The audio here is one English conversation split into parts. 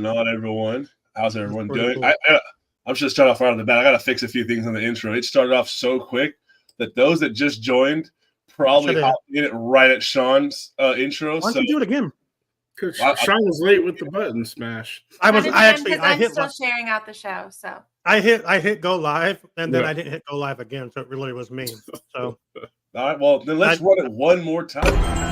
going on, everyone? How's everyone doing? Cool. I'm just starting off right on the bat. I got to fix a few things on the intro. It started off so quick that those that just joined probably hopped in it right at Sean's intro. Why don't you do it again? Because Sean was late with the button smash. I hit still sharing out the show, so I hit go live, and then I didn't hit go live again, so it really was me. So all right, well then let's run it one more time.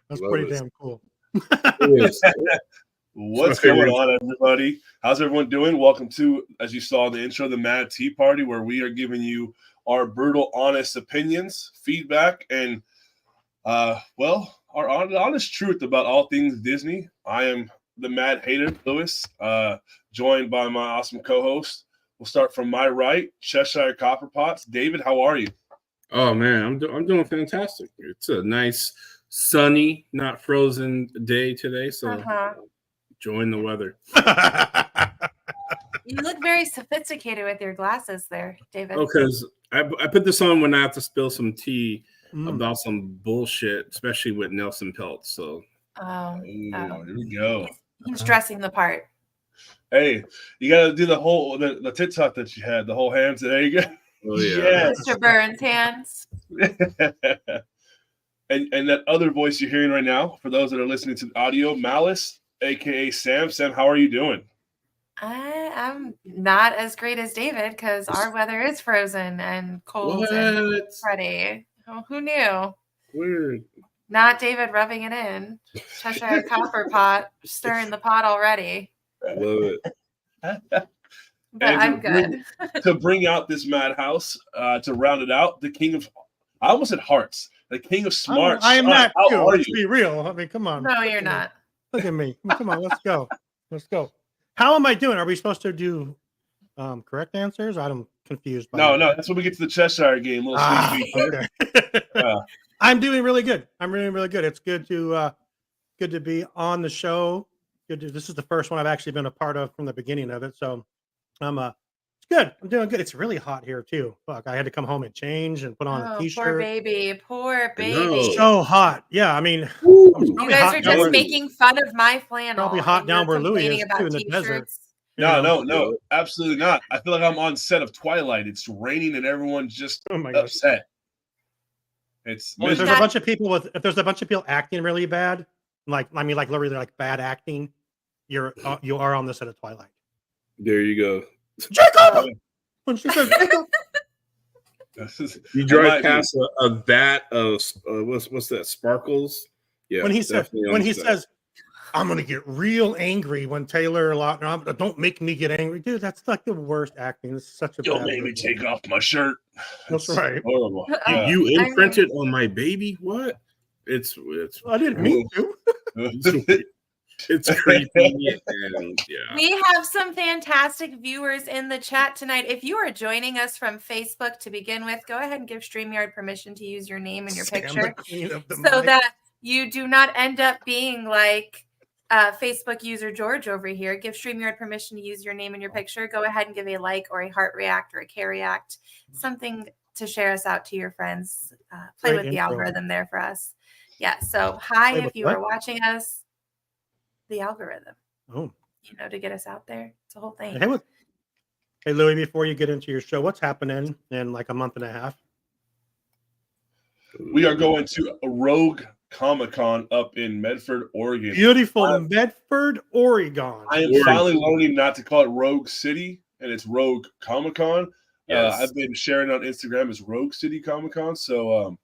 That's pretty damn cool. What's going on, everybody? How's everyone doing? Welcome to, as you saw in the intro, the Mad Tea Party, where we are giving you our brutal, honest opinions, feedback, and, our honest truth about all things Disney. I am the Mad Hater, Lewis, joined by my awesome co-host. We'll start from my right, Cheshire Copperptts. David, how are you? Oh, man, I'm doing fantastic. It's a nice, sunny, not frozen day today, so enjoying the weather. You look very sophisticated with your glasses there, David. Oh, because I put this on when I have to spill some tea about some bullshit, especially with Nelson Peltz. So, here we go. He's dressing the part. Hey, you got to do the whole the TikTok that you had, the whole hands. There you go. Oh, yeah. Yes. Mr. Burns' hands. and that other voice you're hearing right now, for those that are listening to the audio, Malice, aka Sam. Sam, how are you doing? I'm not as great as David because our weather is frozen and cold and cruddy. Oh, who knew? Weird. Not David rubbing it in. Cheshire Copperptts stirring the pot already. Love it. But I'm good. To bring out this madhouse, to round it out, the king of, I almost said hearts, the king of smart. I am not. How are you? Let's be real. I mean, come on. No, you're not. Look at me. Come on, let's go. Let's go. How am I doing? Are we supposed to do correct answers? I'm confused. No, that's when we get to the Cheshire game. A little sneak peek there. I'm doing really good. I'm really, really good. It's good to be on the show. This is the first one I've actually been a part of from the beginning of it. So it's good. I'm doing good. It's really hot here too. Fuck, I had to come home and change and put on a t-shirt. Poor baby. So hot. Yeah, I mean, you guys are just making fun of my flannel. Probably hot down where Louis is too, in the desert. No, absolutely not. I feel like I'm on set of Twilight. It's raining and everyone's just upset. It's if there's a bunch of people acting really bad, literally like bad acting, you are on the set of Twilight. There you go. Jacob! When she says Jacob. You drive past a vat of what's that? Sparkles. Yeah. When he says, "I'm gonna get real angry when Taylor Lautner, don't make me get angry, dude." That's like the worst acting. It's such a. Don't make me take off my shirt. That's right. Horrible. You imprinted on my baby. What? It's. I didn't mean to. It's creepy. And, yeah. We have some fantastic viewers in the chat tonight. If you are joining us from Facebook to begin with, go ahead and give StreamYard permission to use your name and your picture so that you do not end up being like Facebook user George over here. Give StreamYard permission to use your name and your picture. Go ahead and give a like or a heart react or a care react, something to share us out to your friends. Play with the algorithm there for us. Yeah. So hi, if you are watching us. The algorithm. To get us out there. It's a whole thing. Hey, Louis, before you get into your show, what's happening in like a month and a half? We are going to a Rogue Comic-Con up in Medford, Oregon. Beautiful Medford, Oregon. I am finally learning not to call it Rogue City, and it's Rogue Comic-Con. Yes. I've been sharing on Instagram as Rogue City Comic-Con. So,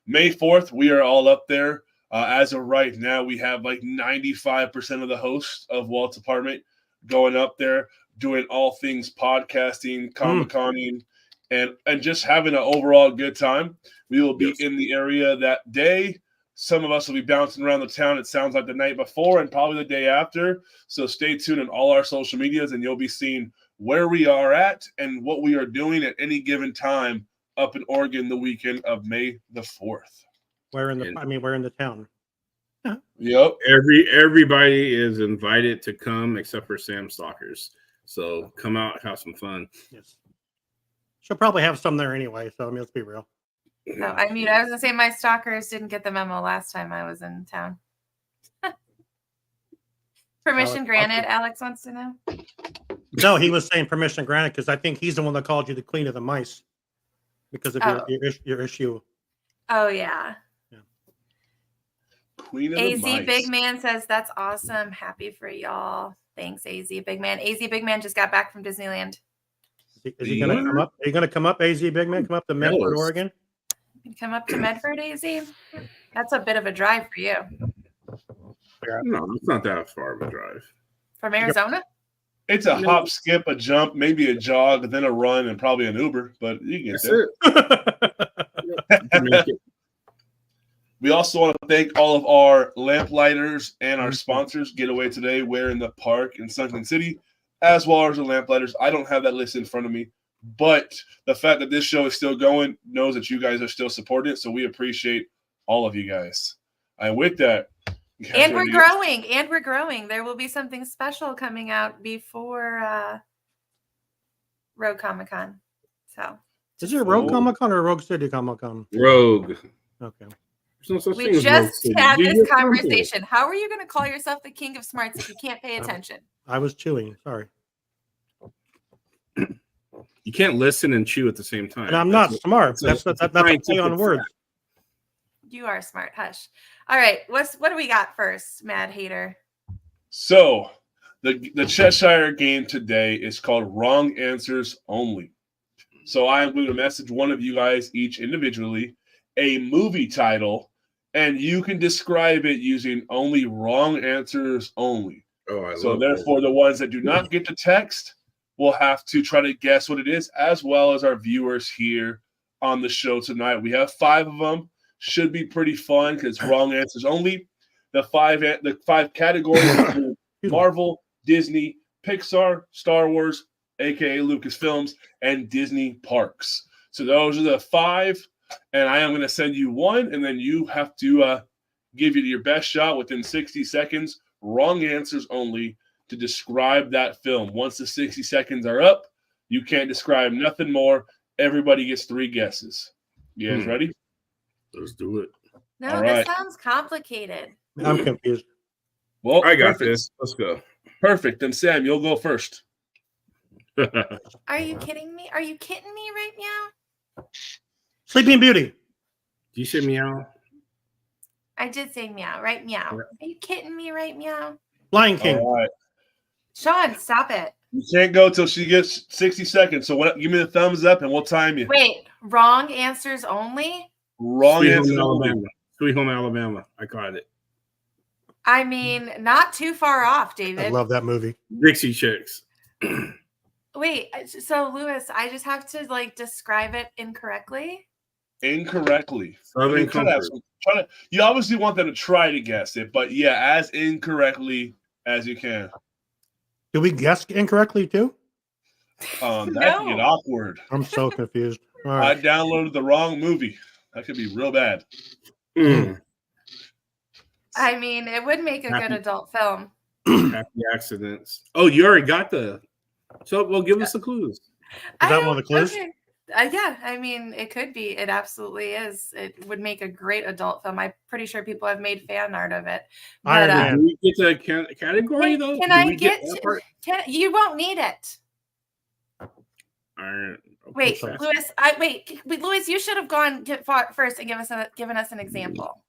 May 4th, we are all up there. As of right now, we have like 95% of the hosts of Walt's apartment going up there, doing all things podcasting, Comic-Conning, and just having an overall good time. We will be in the area that day. Some of us will be bouncing around the town, it sounds like, the night before and probably the day after. So stay tuned on all our social medias, and you'll be seeing where we are at and what we are doing at any given time up in Oregon the weekend of May the 4th. We're in the town. Yep. Everybody is invited to come except for Sam Stalkers. So come out, have some fun. Yes. She'll probably have some there anyway. So let's be real. No, I mean, I was gonna say my stalkers didn't get the memo last time I was in town. Permission granted, Alex wants to know. No, he was saying permission granted because I think he's the one that called you the queen of the mice because of your issue. Oh yeah. Queen of AZ the mice. Big Man says that's awesome. Happy for y'all. Thanks, AZ Big Man. AZ Big Man just got back from Disneyland. Is he going to come up? Are you going to come up, AZ Big Man? Come up to Medford, Oregon? Come up to Medford, AZ? That's a bit of a drive for you. No, it's not that far of a drive. From Arizona? It's a hop, skip, a jump, maybe a jog, then a run, and probably an Uber. But you can get there. We also want to thank all of our lamplighters and our sponsors. Getaway Today, We're in the Park in Sunken City, as well as the lamplighters. I don't have that list in front of me, but the fact that this show is still going knows that you guys are still supporting it, so we appreciate all of you guys. And with that, and we're growing. There will be something special coming out before Rogue Comic Con. So, is it Rogue Comic Con or Rogue City Comic Con? Rogue. Okay. We just had this conversation. How are you going to call yourself the king of smarts if you can't pay attention? I was chewing. Sorry. You can't listen and chew at the same time. And I'm not smart. That's a play on words. You are smart. Hush. All right. What do we got first, Mad Hater? So the Cheshire game today is called Wrong Answers Only. So I am going to message one of you guys each individually a movie title, and you can describe it using only wrong answers only. So therefore, the ones that do not get the text will have to try to guess what it is, as well as our viewers here on the show tonight. We have 5 of them. Should be pretty fun because wrong answers only. The five categories include Marvel, Disney, Pixar, Star Wars, aka Lucasfilms, and Disney parks. So those are the 5. And I am going to send you one, and then you have to give you your best shot within 60 seconds, wrong answers only, to describe that film. Once the 60 seconds are up, you can't describe nothing more. Everybody gets 3 guesses. You guys ready? Let's do it. No, this sounds complicated. I'm confused. Well, I got this. Let's go. Perfect. Then Sam, you'll go first. Are you kidding me? Are you kidding me right now? Sleeping Beauty. Did you say meow? I did say meow, right? Meow. Yeah. Are you kidding me, right? Meow. Lion King. All right. Sean, stop it. You can't go till she gets 60 seconds. So give me the thumbs up and we'll time you. Wait, wrong answers only? Wrong answers only. Sweet Home Alabama. I caught it. I mean, not too far off, David. I love that movie. Dixie Chicks. Wait, so Lewis, I just have to describe it incorrectly? Incorrectly. Southern Comfort. You obviously want them to try to guess it, but yeah, as incorrectly as you can. Do we guess incorrectly too? That can get awkward. I'm so confused. All right. I downloaded the wrong movie. That could be real bad. I mean, it would make a good adult film. Happy Accidents. Oh, you already got well, give us the clues. Is that one of the clues? Okay. Yeah, I mean, it could be. It absolutely is. It would make a great adult film. I'm pretty sure people have made fan art of it. But, do we get to category, though? Can I get you won't need it. All right. Wait, Lewis. Lewis, you should have gone first and given us an example.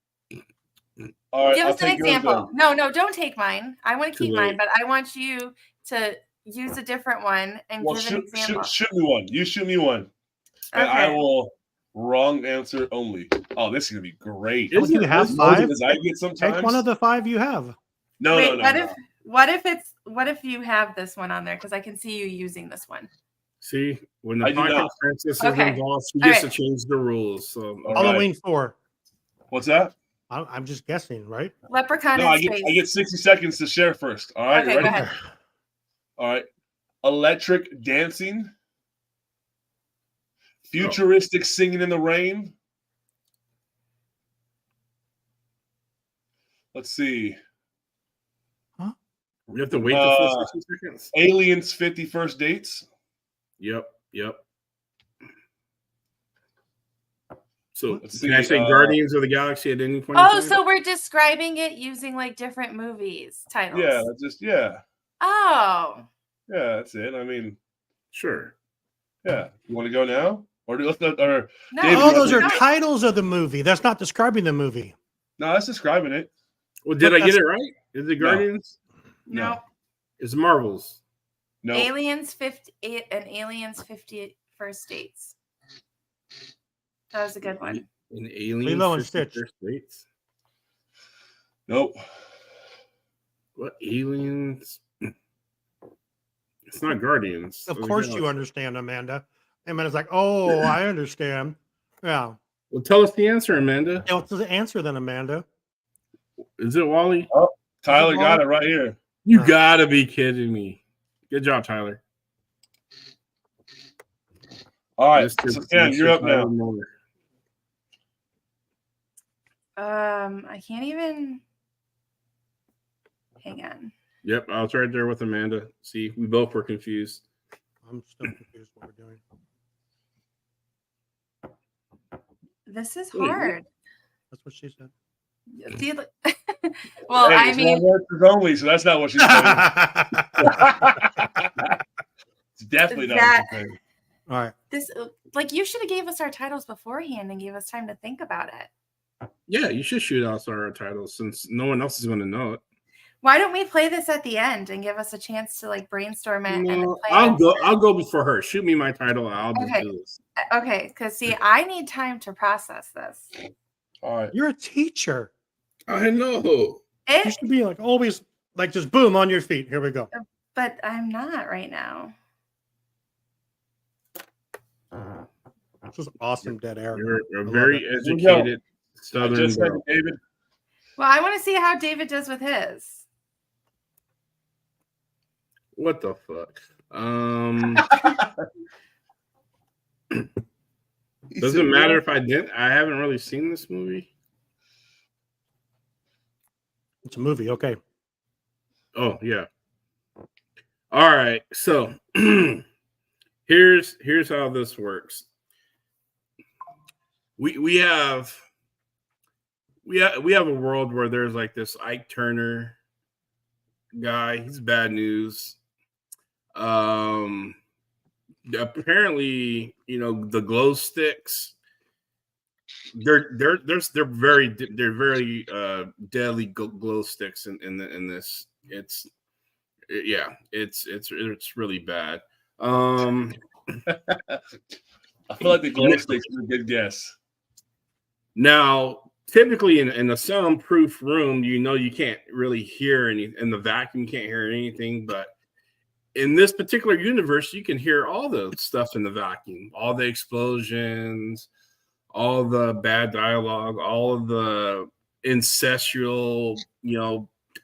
All right, give us an example. No, don't take mine. I want to keep mine, but I want you to use a different one and give an example. Shoot me one. You shoot me one. Okay. And I will Wrong answer only. Oh, this is gonna be great. Don't you have As 5? as I get sometimes. Take one of the 5 you have. No, Wait, no. what if you have this one on there? Because I can see you using this one. See, when the I do podcast not. princess is Okay. involved, she All gets right. to change the rules. So All Halloween 4. What's that? I'm just guessing, right? Leprechaun No, in I space. get 60 seconds to share first. All right, Okay, ready? go ahead. All right. Electric dancing. Futuristic singing in the rain. Let's see. we have to wait the full 60 seconds. Aliens 51st dates. Yep. So Let's can I see, say Guardians of the Galaxy at any point? in Oh, time? so we're describing it using like different movies titles. Yeah, that's just Oh. yeah, that's it. I mean, Sure. yeah. You want to go now, or let's not? Or No. David, Oh, you those are want titles of the movie. That's not describing the movie. no, that's describing it. Well, did But I get it right? Is it Guardians? No. It's Marvels. No. Aliens 58 and Aliens 51st dates. That was a good one. An Alien. Lilo and Stitch. States. Nope. What aliens? It's not Guardians. Of course you understand, Amanda. Amanda's like, oh, I understand. Yeah. Well, tell us the answer, Amanda. Yeah, what's the answer then, Amanda? Is it Wally? Tyler got it right here. You gotta be kidding me. Good job, Tyler. All right, Mr. so Ken, you're up Tyler now. Miller. I can't even. Hang on. Yep, I was right there with Amanda. See, we both were confused. I'm still confused what we're doing. This is Wait, hard. That's what she said. See, well, Hey, I it's mean, wrong answers only, so that's not what she's saying. It's definitely not what she's saying. All right. this like you should have gave us our titles beforehand and gave us time to think about it. Yeah, you should shoot out our titles since no one else is going to know it. Why don't we play this at the end and give us a chance to like brainstorm it? And then No, play I'll it? go. I'll go before her. Shoot me my title. I'll just Okay. do this. Okay, because see, I need time to process this. All right. You're a teacher. I know. You It, should be like always like just boom on your feet. Here we go. but I'm not right now. This is awesome dead air. You're a love very it. educated I Southern just said girl. to David. Well, I want to see how David does with his. What the fuck? Doesn't matter if I did. I haven't really seen this movie. It's a movie. Okay. Oh yeah. All right. So here's how this works. We have a world where there's like this Ike Turner guy. He's bad news. Apparently, the glow sticks. They're very deadly glow sticks in this. It's really bad. I feel like the glow sticks is a good guess. Now, typically in a soundproof room, you can't really hear any. In the vacuum, you can't hear anything. But in this particular universe, you can hear all the stuff in the vacuum, all the explosions, all the bad dialogue, all of the incestual.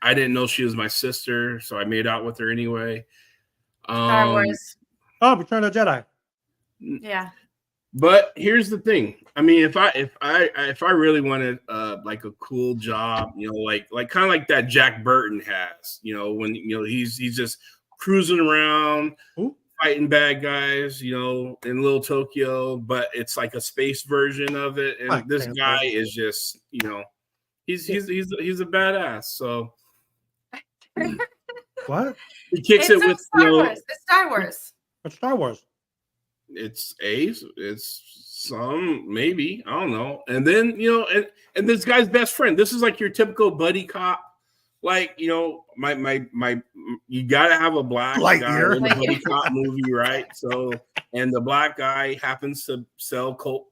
I didn't know she was my sister, so I made out with her anyway. Star Wars. Oh, Return of the Jedi. Yeah. But here's the thing. I mean, if I really wanted like a cool job, like kind of like that Jack Burton has, when he's just cruising around, fighting bad guys, in Little Tokyo, but it's like a space version of it. And this guy is just, he's a badass. So What? he kicks It's it with Star Wars. It's Star Wars. It's Star Wars. It's some maybe, I don't know. And then and this guy's best friend. This is like your typical buddy cop, like, you know, you gotta have a black guy Lightyear. in a buddy cop movie, right? So, and the black guy happens to sell Colt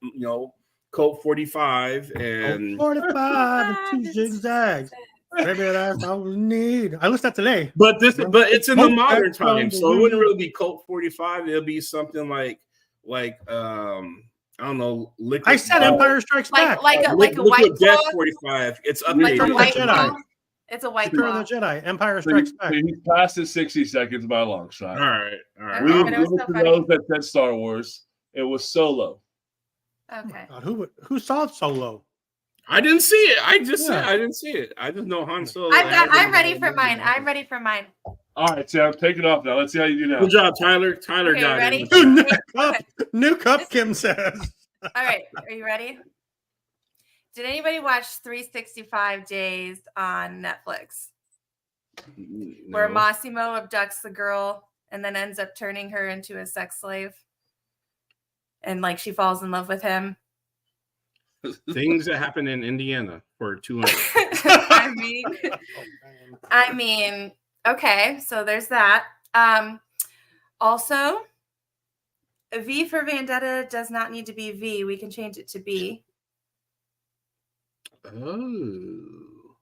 45 and 45 and 2 zigzags. Maybe that's all we need. I listened to that today. but it's in the modern from time, the so it wouldn't wind. really be Colt 45. It'll be something like I don't know. Liquid, I said Empire Strikes Back. like a Liquid white Death claw, 45. It's like updated. a white Jedi. claw. It's a white Return claw. of the Jedi. Empire So Strikes Back. he's past his 60 seconds by a long shot. All right. Okay. We But didn't it give was it so to funny. those that said Star Wars. It was Solo. Okay. God, who saw Solo? I didn't see it. I just said Yeah. I didn't see it. I just know Han Solo. I'm ready for mine. I'm ready for mine. All right, Sam, take it off now. Let's see how you do now. Good job, Tyler. Tyler Okay, got ready? it. New cup, Kim says. All right. Are you ready? Did anybody watch 365 Days on Netflix? Where No. Massimo abducts the girl and then ends up turning her into a sex slave. And like she falls in love with him. Things that happen in Indiana for 200. I mean, okay, so there's that. Also, V for Vendetta does not need to be V. We can change it to B. Oh.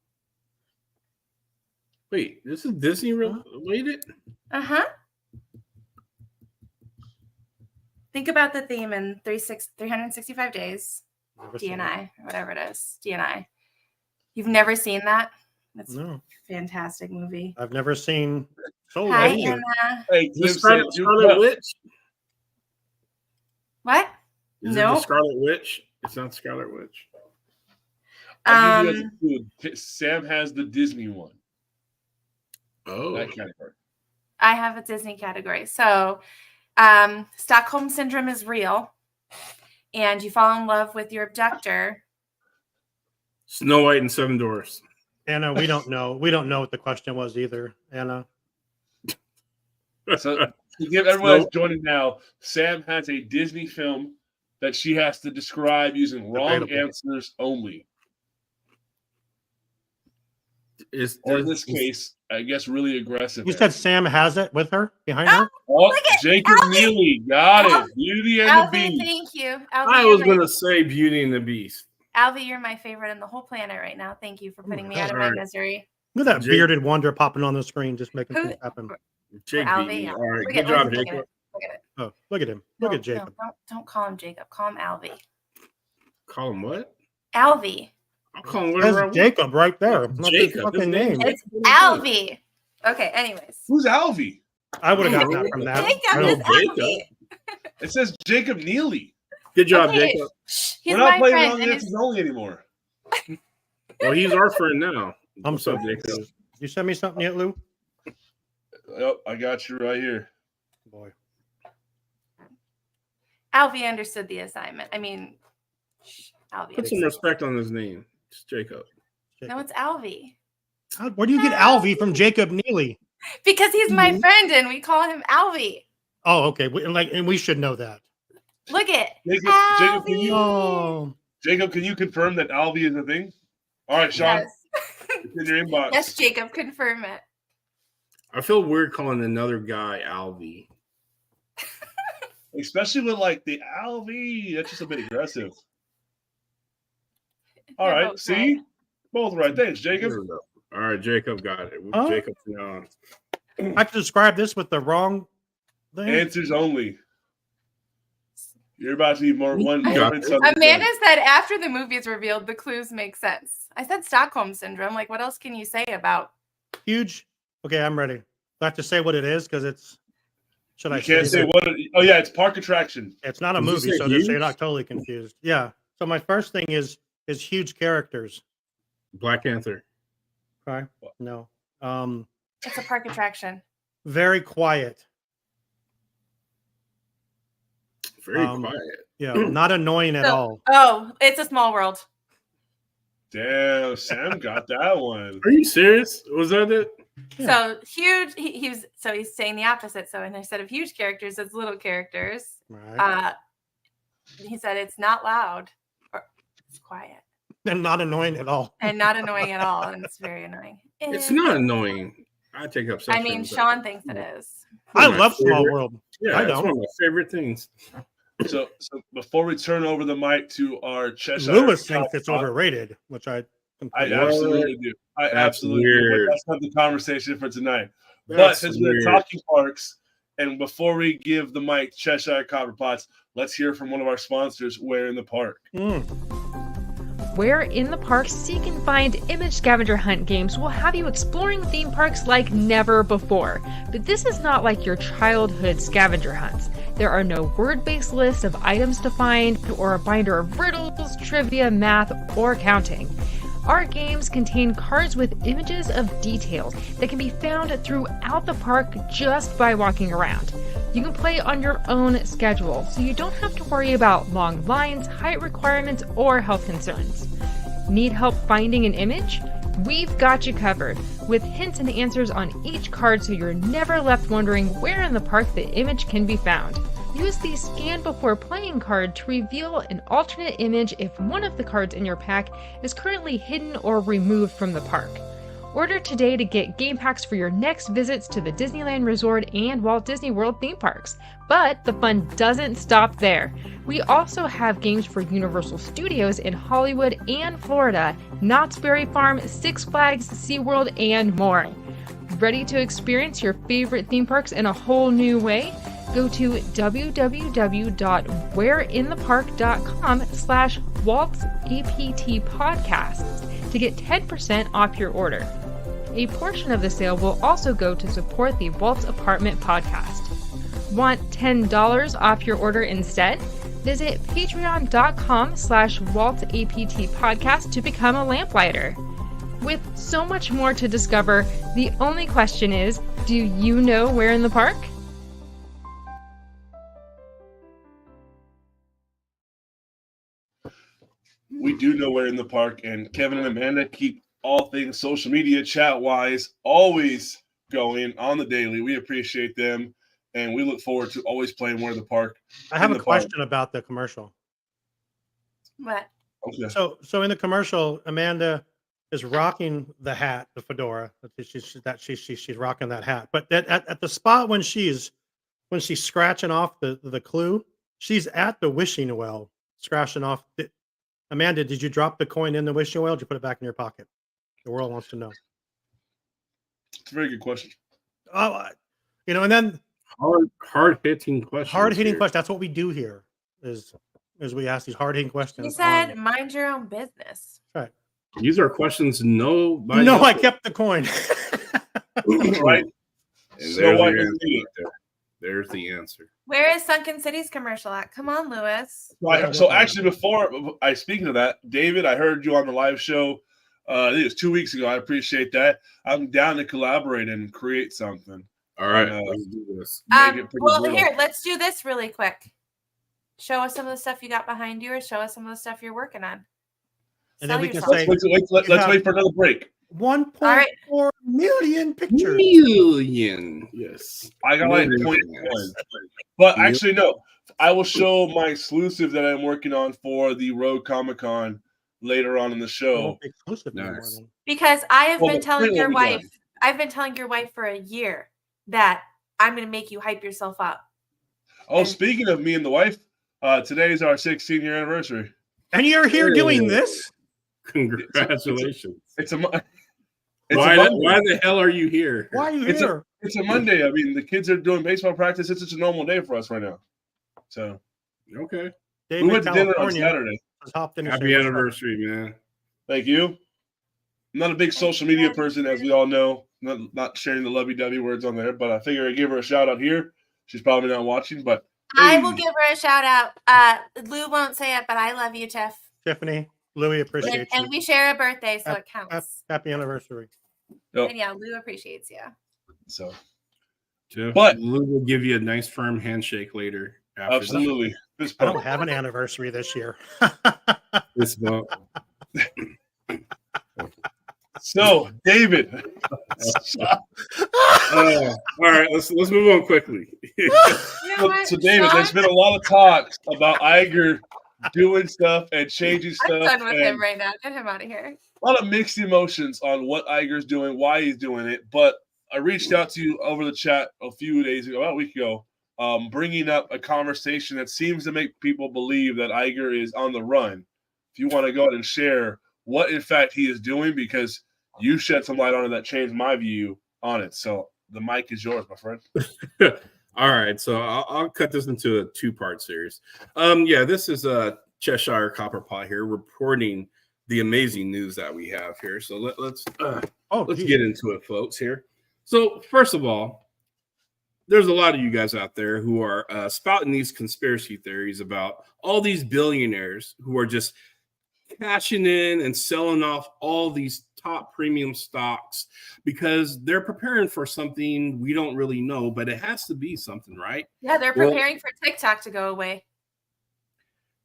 Wait, this is Disney related? Uh-huh. Think about the theme in 365 days. DNI, or whatever it is. DNI. You've never seen that? That's No, a fantastic movie. I've never seen Solo. Hi, either. Anna. Hey, Is this Tim said, Scarlet Witch? What? Is it No. the Scarlet Witch? It's not Scarlet Witch. I'll give you a clue. Sam has the Disney one. Oh. That category. I have a Disney category. So, Stockholm Syndrome is real. And you fall in love with your abductor. Snow White and Seven Dwarfs. Anna, we don't know. We don't know what the question was either, Anna. So to give everyone that's joining now, Sam has a Disney film that she has to describe using wrong Debatable. answers only. Is Or in this case, I guess really aggressive. You said Sam has it with her, behind her? Oh, Look at Jacob Alvy. Neely. Got Alvy. it. Beauty and the Alvy, Beast. thank you. Alvy, I you're was my- going to say Beauty and the Beast. Alvy, you're my favorite in the whole planet right now. Thank you for putting me out of my Alright. misery. Look at that Jake- bearded wonder popping on the screen, just making Who- things happen. Jake Alvy, beat me. yeah. All right. Look Good at- job, look at Jacob. it. Look at it. Oh, look at him. Look No, at Jacob. No, don't call him Jacob. Call him Alvy. Call him what? Alvy. I'll call him whatever I That's want. Jacob right there. Not his Jacob. fucking name. It's Alvy. Okay, anyways. Who's Alvy? I would have got that from that. Jacob I is don't- Jacob. Alvy. It says Jacob Neely. Good job, Okay, Jacob. He's We're not my playing friend. wrong And answers only anymore. Well, he's our friend now. I'm What's so up, Jacob? confused. You send me something yet, Lou? Oh, I got you right here. Boy. Alvy understood the assignment. I mean, Alvy. Put some understood. respect on his name. It's Jacob. No, it's Alvy. Where do you get Alvy from Jacob Neely? Because he's my friend and we call him Alvy. Oh, okay. And we should know that. Look at Jacob, Alvy. Jacob, can you confirm that Alvy is a thing? All right, Sean, Yes. it's in your inbox. Yes, Jacob, confirm it. I feel weird calling another guy Alvy. Especially with like the Alvy. That's just a bit aggressive. All They're right, both see? right. Both right. Thanks, Jacob. All right, Jacob got it. Huh? Jacob from now on. I have to describe this with the wrong thing. Answers only. You're about to need more got insight. Amanda said after the movie is revealed, the clues make sense. I said Stockholm Syndrome. Like, what else can you say about? Huge. Okay, I'm ready. Do I have to say what it is because it's. Should I You can't say that? what. Oh yeah, it's park attraction. It's not a Did you movie, say so just so you're huge? not totally confused. Yeah. So my first thing is huge characters. Black Panther. Okay. No. It's a park attraction. Very quiet. Very Um, quiet. Yeah. Not annoying at So- all. Oh, it's a small world. Damn, Sam got that one. Are you serious? Was that it? Yeah. So huge. He's saying the opposite. So instead of huge characters, it's little characters. Right. He said it's not loud or it's quiet. And not annoying at all. And not annoying at all. And it's very annoying. It's not annoying. I take up I mean, Sean thinks it is. I love Small World. Yeah, I it's don't. one of my favorite things. So before we turn over the mic to our Cheshire, Lewis thinks it's overrated, which I absolutely do. I absolutely do. That's not the conversation for tonight. But since we're talking parks, and before we give the mic to Cheshire Copperptts, let's hear from one of our sponsors, Where in the Park. Where in the Park Seek and Find Image Scavenger Hunt games will have you exploring theme parks like never before. But this is not like your childhood scavenger hunts. There are no word-based lists of items to find or a binder of riddles, trivia, math, or counting. Our games contain cards with images of details that can be found throughout the park just by walking around. You can play on your own schedule, so you don't have to worry about long lines, height requirements, or health concerns. Need help finding an image? We've got you covered, with hints and answers on each card so you're never left wondering where in the park the image can be found. Use the Scan Before Playing card to reveal an alternate image if one of the cards in your pack is currently hidden or removed from the park. Order today to get game packs for your next visits to the Disneyland Resort and Walt Disney World theme parks. But the fun doesn't stop there. We also have games for Universal Studios in Hollywood and Florida, Knott's Berry Farm, Six Flags, SeaWorld, and more. Ready to experience your favorite theme parks in a whole new way? Go to www.whereinthepark.com/WaltzAPT podcasts to get 10% off your order. A portion of the sale will also go to support the Waltz Apartment podcast. Want $10 off your order instead? Visit patreon.com/WaltzAPT podcast to become a lamplighter. With so much more to discover, the only question is, do you know where in the park? We do know where in the park, and Kevin and Amanda keep all things social media chat-wise always going on the daily. We appreciate them, and we look forward to always playing Where in the Park. I have a question about the commercial. What? Okay. So in the commercial, Amanda is rocking the hat, the fedora. She's rocking that hat. But at the spot when she's scratching off the clue, she's at the wishing well, scratching off. Amanda, did you drop the coin in the wishing well? Or did you put it back in your pocket? The world wants to know. It's a very good question. And then hard-hitting questions. Hard-hitting questions. That's what we do here. Is we ask these hard-hitting questions. He said, "Mind your own business." Right. These are questions nobody. No, I kept the coin. Right. And there's the answer. Where is Sunken City's commercial at? Come on, Lewis. So actually, before I speaking of that, David, I heard you on the live show. I think it was 2 weeks ago. I appreciate that. I'm down to collaborate and create something. All right, let's do this. Here, let's do this really quick. Show us some of the stuff you got behind you, or show us some of the stuff you're working on. And then we can say, let's wait for another break. 1.4 million pictures. Yes. I got like 0.1. But actually, no. I will show my exclusive that I'm working on for the Road Comic-Con later on in the show. Exclusive. Nice. Because I have been telling your wife, I've been telling your wife for a year that I'm going to make you hype yourself up. Oh, speaking of me and the wife, today is our 16-year anniversary. And you're here doing this? Congratulations. Why the hell are you here? Why are you here? It's a Monday. I mean, the kids are doing baseball practice. It's just a normal day for us right now. So, okay. We went to dinner on Saturday. Happy anniversary, man. Thank you. I'm not a big social media person, as we all know. Not sharing the lovey-dovey words on there, but I figure I'd give her a shout-out here. She's probably not watching, but... I will give her a shout-out. Lou won't say it, but I love you, Tiff. Tiffany, Louie appreciates you. And we share a birthday, so it counts. Happy anniversary. Yep. And yeah, Lou appreciates you. So, but Lou will give you a nice firm handshake later. Absolutely. I don't have an anniversary this year. This month. So, David. All right, let's move on quickly. So, David, there's been a lot of talk about Iger doing stuff and changing I'm stuff. done with and him right now. Get him out of here. A lot of mixed emotions on what Iger's doing, why he's doing it. But I reached out to you over the chat a few days ago, about a week ago, bringing up a conversation that seems to make people believe that Iger is on the run. If you want to go ahead and share what, in fact, he is doing, because you shed some light on it that changed my view on it. So the mic is yours, my friend. All right, so I'll cut this into a two-part series. Yeah, this is Cheshire Copperptts here reporting the amazing news that we have here. So let's get into it, folks. Here. So first of all, there's a lot of you guys out there who are spouting these conspiracy theories about all these billionaires who are just cashing in and selling off all these top premium stocks because they're preparing for something we don't really know, but it has to be something, right? Yeah, they're preparing for TikTok to go away.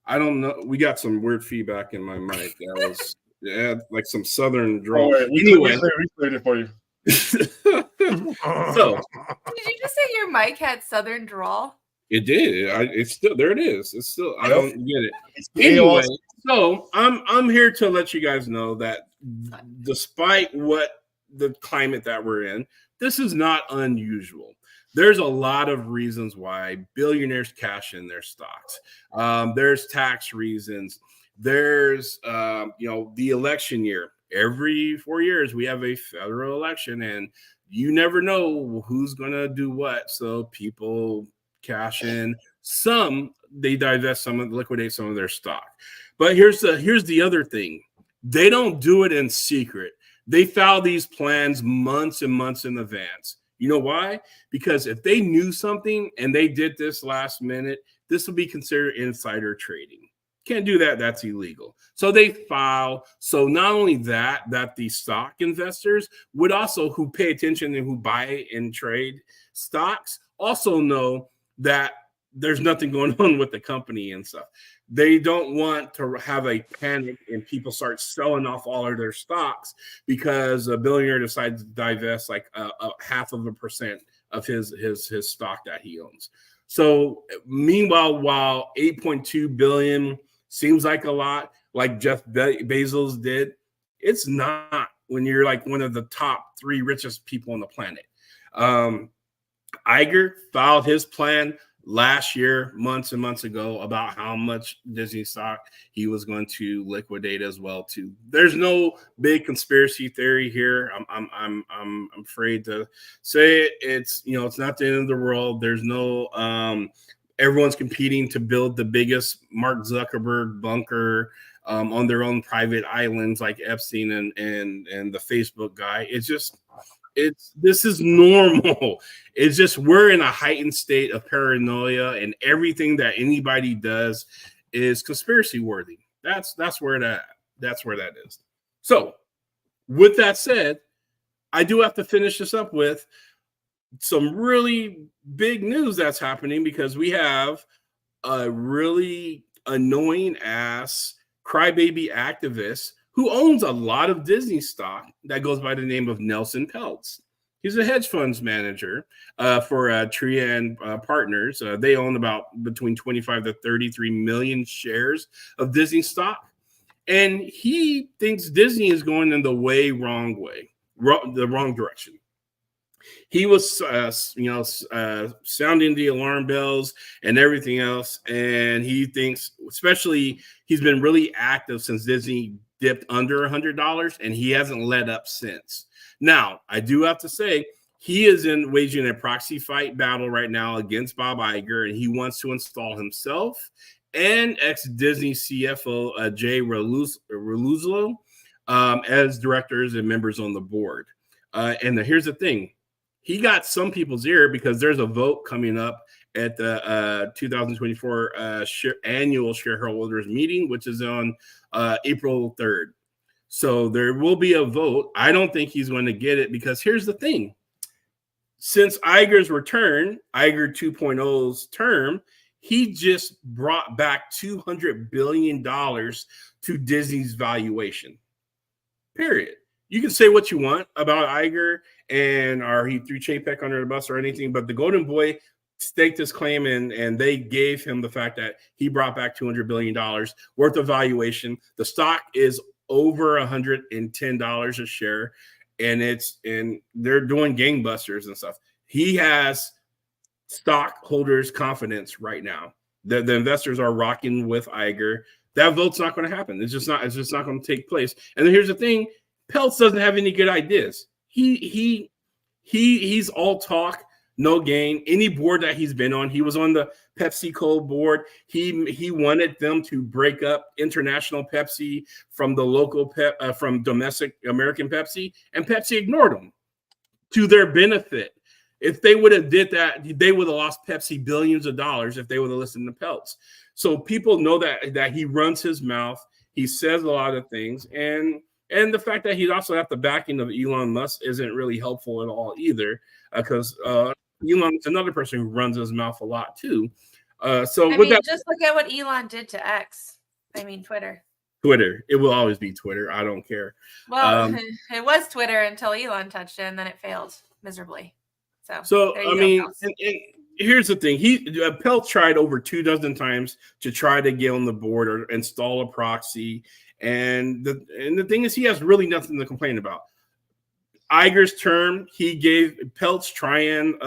I don't know. We got some weird feedback in my mic. That was like some southern drawl. Right. Anyway, we cleared it for you. So did you just say your mic had southern drawl? it did. It's still there. It is. It's still. I don't get it. Anyway, so I'm here to let you guys know that despite what the climate that we're in, this is not unusual. There's a lot of reasons why billionaires cash in their stocks. There's tax reasons. There's, the election year. Every 4 years, we have a federal election, and you never know who's going to do what. So people cash in. Some, they divest some, liquidate some of their stock. But here's the other thing. They don't do it in secret. They file these plans months and months in advance. You know why? Because if they knew something and they did this last minute, this would be considered insider trading. Can't do that. That's illegal. So they file. So not only that the stock investors would also, who pay attention and who buy and trade stocks, also know that there's nothing going on with the company and stuff. They don't want to have a panic and people start selling off all of their stocks because a billionaire decides to divest like a 0.5% of his stock that he owns. So meanwhile, while 8.2 billion seems like a lot, like Jeff Bezos did, it's not when you're like one of the top 3 richest people on the planet. Iger filed his plan last year, months and months ago, about how much Disney stock he was going to liquidate as well too. There's no big conspiracy theory here. I'm afraid to say it. It's not the end of the world. There's no everyone's competing to build the biggest Mark Zuckerberg bunker on their own private islands like Epstein and the Facebook guy. This is normal. It's just we're in a heightened state of paranoia, and everything that anybody does is conspiracy worthy. That's where that is. So, with that said, I do have to finish this up with some really big news that's happening because we have a really annoying ass crybaby activist who owns a lot of Disney stock that goes by the name of Nelson Peltz. He's a hedge funds manager for Trian Partners. They own about between 25 to 33 million shares of Disney stock. And he thinks Disney is going in the wrong direction. He was, sounding the alarm bells and everything else. And he thinks, especially, he's been really active since Disney dipped under $100, and he hasn't let up since. Now, I do have to say, he is waging a proxy fight battle right now against Bob Iger, and he wants to install himself and ex-Disney CFO Jay Reluzlo as directors and members on the board. And here's the thing. He got some people's ear because there's a vote coming up at the 2024 annual shareholders meeting, which is on April 3rd. So there will be a vote. I don't think he's going to get it because here's the thing. Since Iger's return, Iger 2.0's term, he just brought back $200 billion to Disney's valuation. Period. You can say what you want about Iger or he threw Chapek under the bus or anything, but the Golden Boy staked his claim in, and they gave him the fact that he brought back $200 billion worth of valuation. The stock is over $110 a share, and they're doing gangbusters and stuff. He has stockholders' confidence right now. The investors are rocking with Iger. That vote's not going to happen. It's just not going to take place. And then here's the thing: Peltz doesn't have any good ideas. He's all talk, no gain. Any board that he's been on, he was on the PepsiCo board. He wanted them to break up international Pepsi from the local from domestic American Pepsi, and Pepsi ignored him to their benefit. If they would have did that, they would have lost Pepsi billions of dollars if they would have listened to Peltz. So people know that he runs his mouth. He says a lot of things, and the fact that he also has the backing of Elon Musk isn't really helpful at all either, because Elon is another person who runs his mouth a lot too. Just look at what Elon did to X. Twitter. Twitter. It will always be Twitter. I don't care. Well, it was Twitter until Elon touched it, and then it failed miserably. So here's the thing. Peltz tried over 24 times to try to get on the board or install a proxy. And the thing is, he has really nothing to complain about. Iger's term, he gave Peltz Trian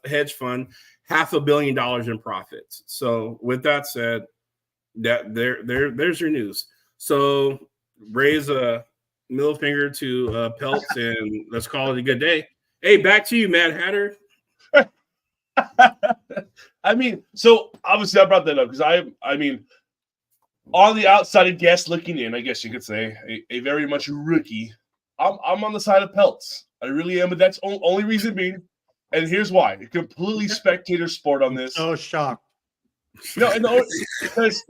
hedge fund $500 million in profits. So with that said, there's your news. So raise a middle finger to Peltz and let's call it a good day. Hey, back to you, Mad Hatter. So obviously I brought that up because on the outside guest looking in, I guess you could say, a very much rookie. I'm on the side of Peltz. I really am, but that's only reason being, and here's why: a completely spectator sport on this. So shocked. No, because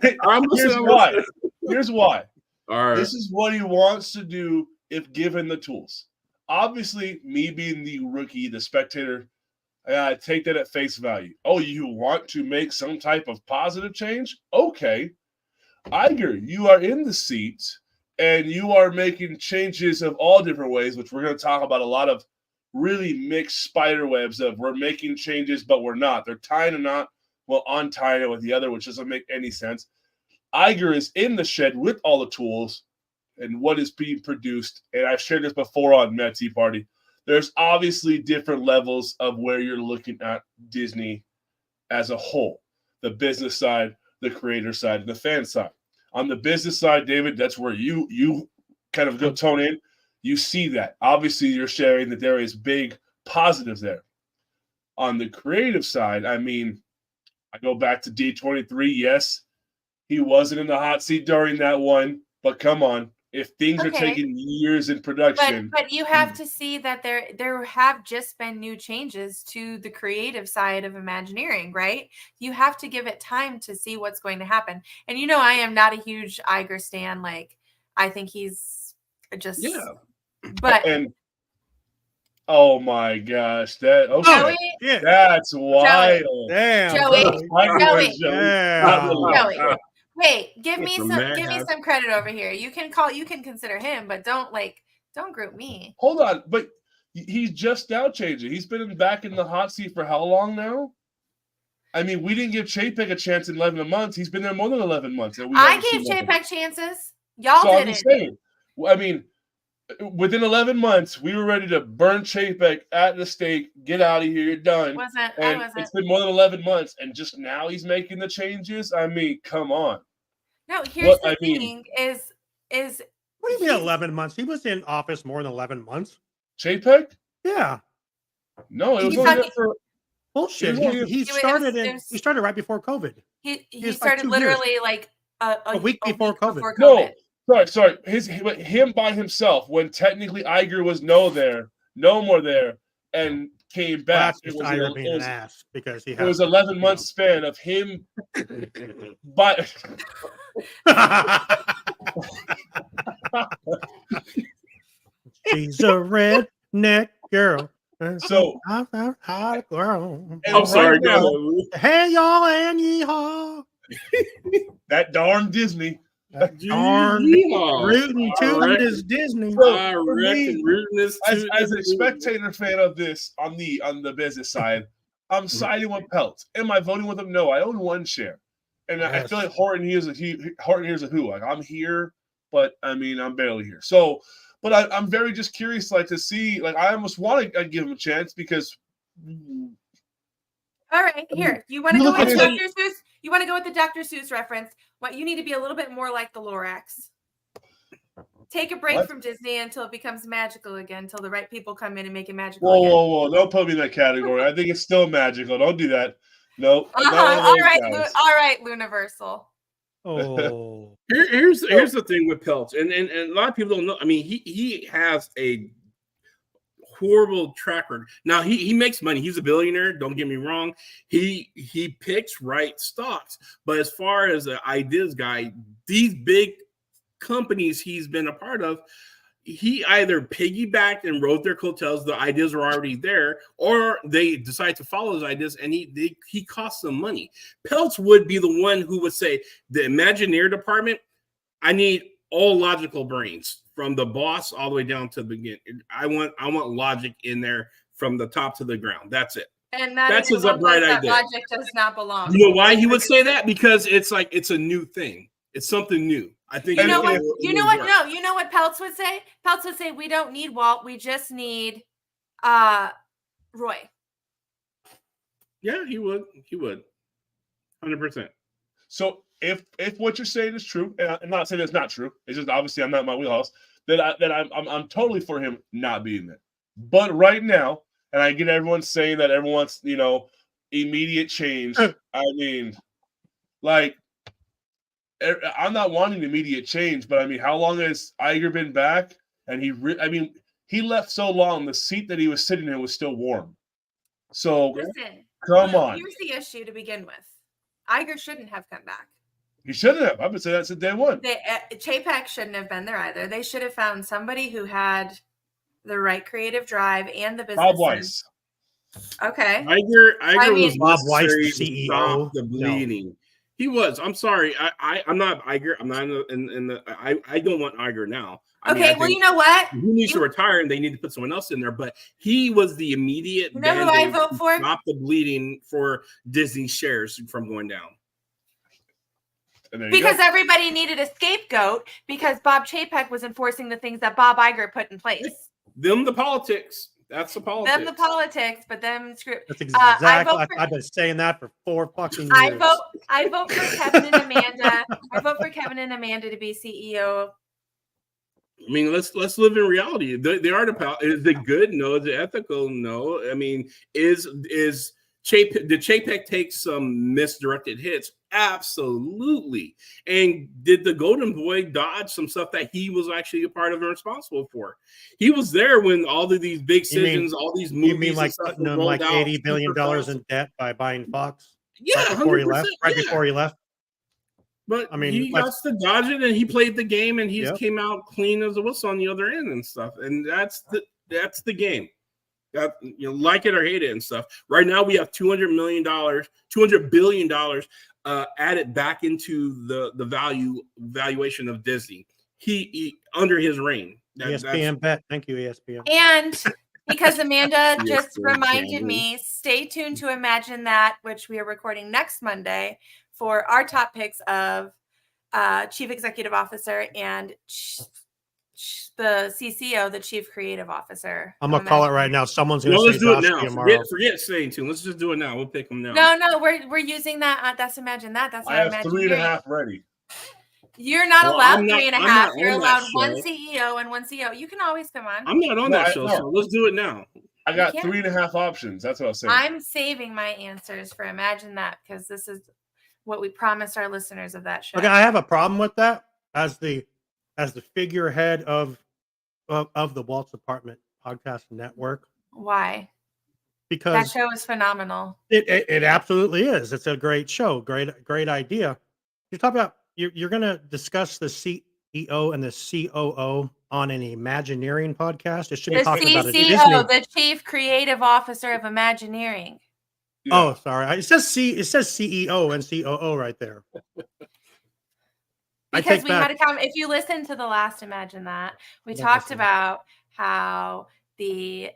here's why. Here's why. All right. This is what he wants to do if given the tools. Obviously, me being the rookie, the spectator, I take that at face value. Oh, you want to make some type of positive change? Okay. Iger, you are in the seat, and you are making changes of all different ways, which we're going to talk about a lot of really mixed spider webs of we're making changes, but we're not. They're tying a knot while untying it with the other, which doesn't make any sense. Iger is in the shed with all the tools and what is being produced. And I've shared this before on Mad Tea Party. There's obviously different levels of where you're looking at Disney as a whole. The business side, the creator side, and the fan side. On the business side, David, that's where you kind of go tone in. You see that. Obviously, you're sharing that there is big positives there. On the creative side, I go back to D23. Yes, he wasn't in the hot seat during that one, but come on. If things are taking years in production. But you have to see that there have just been new changes to the creative side of Imagineering, right? You have to give it time to see what's going to happen. And I am not a huge Iger stan. I think he's just But oh my gosh, Joey, that's wild. Damn, Joey. Wait, give me some credit over here. You can consider him, but don't group me. Hold on, but he's just now changing. He's been back in the hot seat for how long now? We didn't give Chapek a chance in 11 months. He's been there more than 11 months. I gave Chapek chances. Y'all didn't. Within 11 months, we were ready to burn Chapek at the stake. Get out of here. You're done. I wasn't. It's been more than 11 months, and just now he's making the changes. Come on. No, here's the thing: is what do you mean 11 months? He was in office more than 11 months. Chapek? Yeah. No, it was only there for bullshit. He started right before COVID. He started literally a week before COVID. No. Sorry. Him by himself, when technically Iger was no more there, and came back. It was Iger being an ass because it was 11 months span of him. She's a redneck girl. So I'm sorry, hey y'all and yeehaw. That darn Disney. Darn rootin' tootin' is Disney. I reckon as a spectator fan of this on the business side, I'm siding with Peltz. Am I voting with him? No, I own one share. And I feel like Horton here's a who. Like, I'm here, but I mean, I'm barely here. So, but I'm very just curious, like, to see, like, I almost want to give him a chance because. All right, here. You want to go with Dr. Seuss? You want to go with the Dr. Seuss reference? What you need to be a little bit more like the Lorax. Take a break from Disney until it becomes magical again, until the right people come in and make it magical. Whoa! Don't put me in that category. I think it's still magical. Don't do that. No. All right, Luniversal. Oh, here's the thing with Peltz, and a lot of people don't know. I mean, he has a horrible track record. Now he makes money. He's a billionaire. Don't get me wrong. He picks right stocks, but as far as the ideas guy, these big companies he's been a part of, he either piggybacked and rode their coattails. The ideas were already there, or they decide to follow his ideas, and he costs them money. Peltz would be the one who would say, the Imagineer department, I need all logical brains from the boss all the way down to the beginning. I want logic in there from the top to the ground. That's it. And that's his upright idea. Logic does not belong. You know why he would say that? Because it's like it's a new thing. It's something new. I think you know what? No, you know what Peltz would say? Peltz would say, "We don't need Walt. We just need Roy." Yeah, he would. 100%. So if what you're saying is true, and I'm not saying it's not true, it's just obviously I'm not in my wheelhouse. Then I'm totally for him not being there. But right now, and I get everyone saying that everyone wants immediate change. I mean, like. I'm not wanting immediate change, but I mean, how long has Iger been back? And he left so long, the seat that he was sitting in was still warm. So, listen, come on. Here's the issue to begin with. Iger shouldn't have come back. He shouldn't have. I've been saying that since day one. Chapek shouldn't have been there either. They should have found somebody who had the right creative drive and the business. Bob Weiss. Okay. Iger was Bob Weiss, CEO. Stop the bleeding. No. He was. I'm sorry. I'm not Iger. I'm not in the. I don't want Iger now. Okay. Well, you know what? He needs to retire, and they need to put someone else in there. But he was the immediate. You know who I vote for? Stop the bleeding for Disney shares from going down. Because everybody needed a scapegoat because Bob Chapek was enforcing the things that Bob Iger put in place. Them the politics. That's the politics. Them the politics, but them screw. That's exactly. I've been saying that for 4 fucking years. I vote for Kevin and Amanda. I vote for Kevin and Amanda to be CEO. I mean, let's live in reality. They are is it good? No. Is it ethical? No. I mean, did Chapek take some misdirected hits? Absolutely. And did the Golden Boy dodge some stuff that he was actually a part of and responsible for? He was there when all of these big decisions, all these movies. You mean like putting him like $80 billion in debt by buying Fox? Yeah, right before he left. Right before he left. But I mean, he got to dodge it, and he played the game, and he came out clean as a whistle on the other end and stuff. And that's the game. Like it or hate it and stuff. Right now, we have $200 billion added back into the valuation of Disney. He under his reign. ESPN bet. Thank you, ESPN. And because Amanda just reminded me, stay tuned to Imagine That, which we are recording next Monday for our top picks of Chief Executive Officer and the CCO, the Chief Creative Officer. I'm gonna call it right now. Someone's gonna say do it now. Tomorrow. Forget staying tuned. Let's just do it now. We'll pick them now. No, we're using that. That's Imagine That. That's I have 3.5 ready. You're not allowed 3.5. You're allowed one CEO and one CEO. You can always come on. I'm not on that show, so let's do it now. I got 3.5 options. That's what I was saying. I'm saving my answers for Imagine That because this is what we promised our listeners of that show. Okay, I have a problem with that as the figurehead of the Walt's Apartment Podcast Network. Why? Because that show is phenomenal. It absolutely is. It's a great show. Great idea. You talk about you're going to discuss the CEO and the COO on an Imagineering podcast. It should be talking about CCO, the Chief Creative Officer of Imagineering. Yeah. Oh, sorry. It says CEO and COO right there. Because we had a comment. If you listen to the last Imagine That, we talked about how the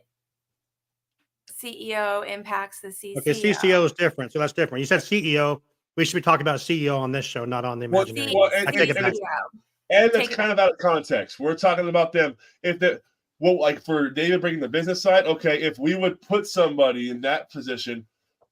CEO impacts the CCO. Okay, CCO is different, so that's different. You said CEO. We should be talking about CEO on this show, not on the imaginary. I take it back. And that's kind of out of context. We're talking about them. Like for David bringing the business side, okay, if we would put somebody in that position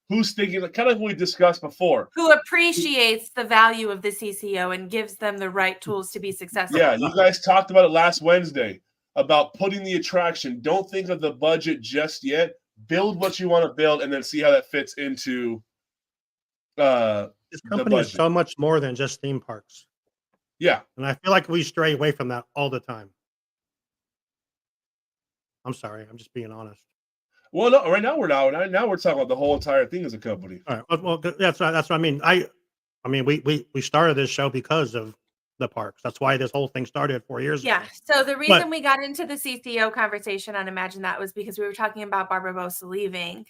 who's thinking, kind of like we discussed before, who appreciates the value of the CCO and gives them the right tools to be successful. Yeah, you guys talked about it last Wednesday about putting the attraction. Don't think of the budget just yet. Build what you want to build and then see how that fits into this company is so much more than just theme parks. Yeah. And I feel like we stray away from that all the time. I'm sorry. I'm just being honest. Well, no, right now we're not. Now we're talking about the whole entire thing as a company. All right. Well, that's what I mean. I mean, we started this show because of the parks. That's why this whole thing started 4 years ago. Yeah. So the reason we got into the CCO conversation on Imagine That was because we were talking about Barbara Bosa leaving,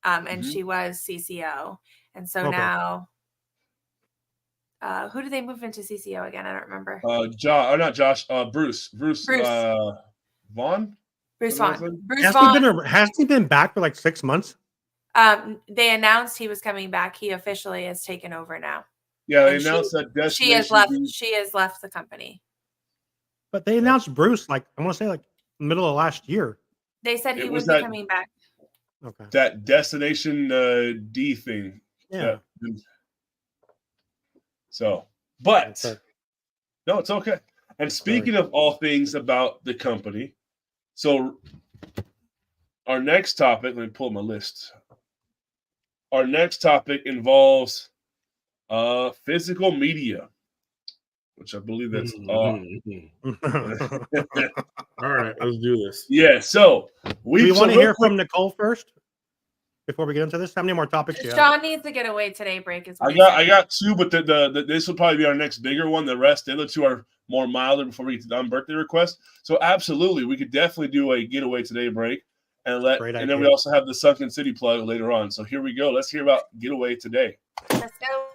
and she was CCO, and so now. Who did they move into CCO again? I don't remember. Bruce Vaughn. Bruce Vaughn. Hasn't he been back for like 6 months? They announced he was coming back. He officially has taken over now. Yeah, they announced that she has left. She has left the company. But they announced Bruce I want to say middle of last year. They said he would be coming back. Okay. That Destination D thing. Yeah. But no, it's okay. And speaking of all things about the company, so our next topic, let me pull my list. Our next topic involves physical media, which I believe that's all right, let's do this. Yeah, so do we want to hear from Nicole first before we get into this? How many more topics do you have? Sean needs to get away today break as well. I got two, but this will probably be our next bigger one. The other two are more milder before we get to the birthday request. So absolutely, we could definitely do a getaway today break and then we also have the Sunken City plug later on. So here we go. Let's hear about getaway today. Let's go.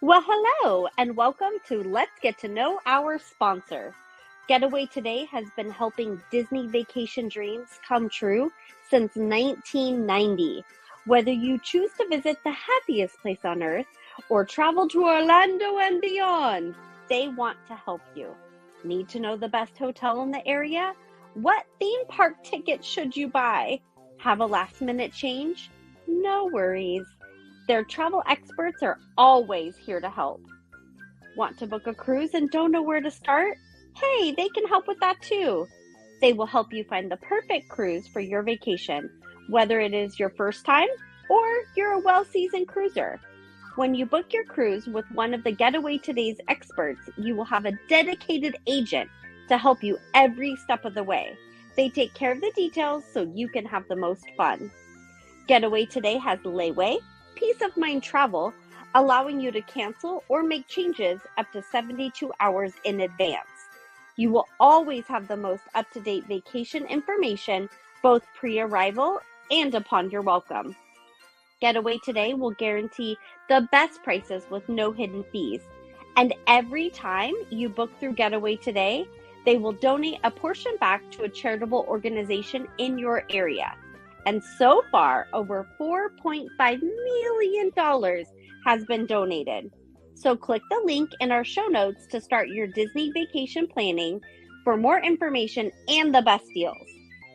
Well, hello and welcome to Let's Get to Know Our Sponsor. Getaway Today has been helping Disney vacation dreams come true since 1990. Whether you choose to visit the happiest place on earth or travel to Orlando and beyond, they want to help you. Need to know the best hotel in the area? What theme park ticket should you buy? Have a last minute change? No worries. Their travel experts are always here to help. Want to book a cruise and don't know where to start? Hey, they can help with that too. They will help you find the perfect cruise for your vacation, whether it is your first time or you're a well-seasoned cruiser. When you book your cruise with one of the Getaway Today's experts, you will have a dedicated agent to help you every step of the way. They take care of the details so you can have the most fun. Getaway Today has layaway, peace of mind travel, allowing you to cancel or make changes up to 72 hours in advance. You will always have the most up-to-date vacation information, both pre-arrival and upon your welcome. Getaway Today will guarantee the best prices with no hidden fees. And every time you book through Getaway Today, they will donate a portion back to a charitable organization in your area. And so far, over $4.5 million has been donated. So click the link in our show notes to start your Disney vacation planning for more information and the best deals.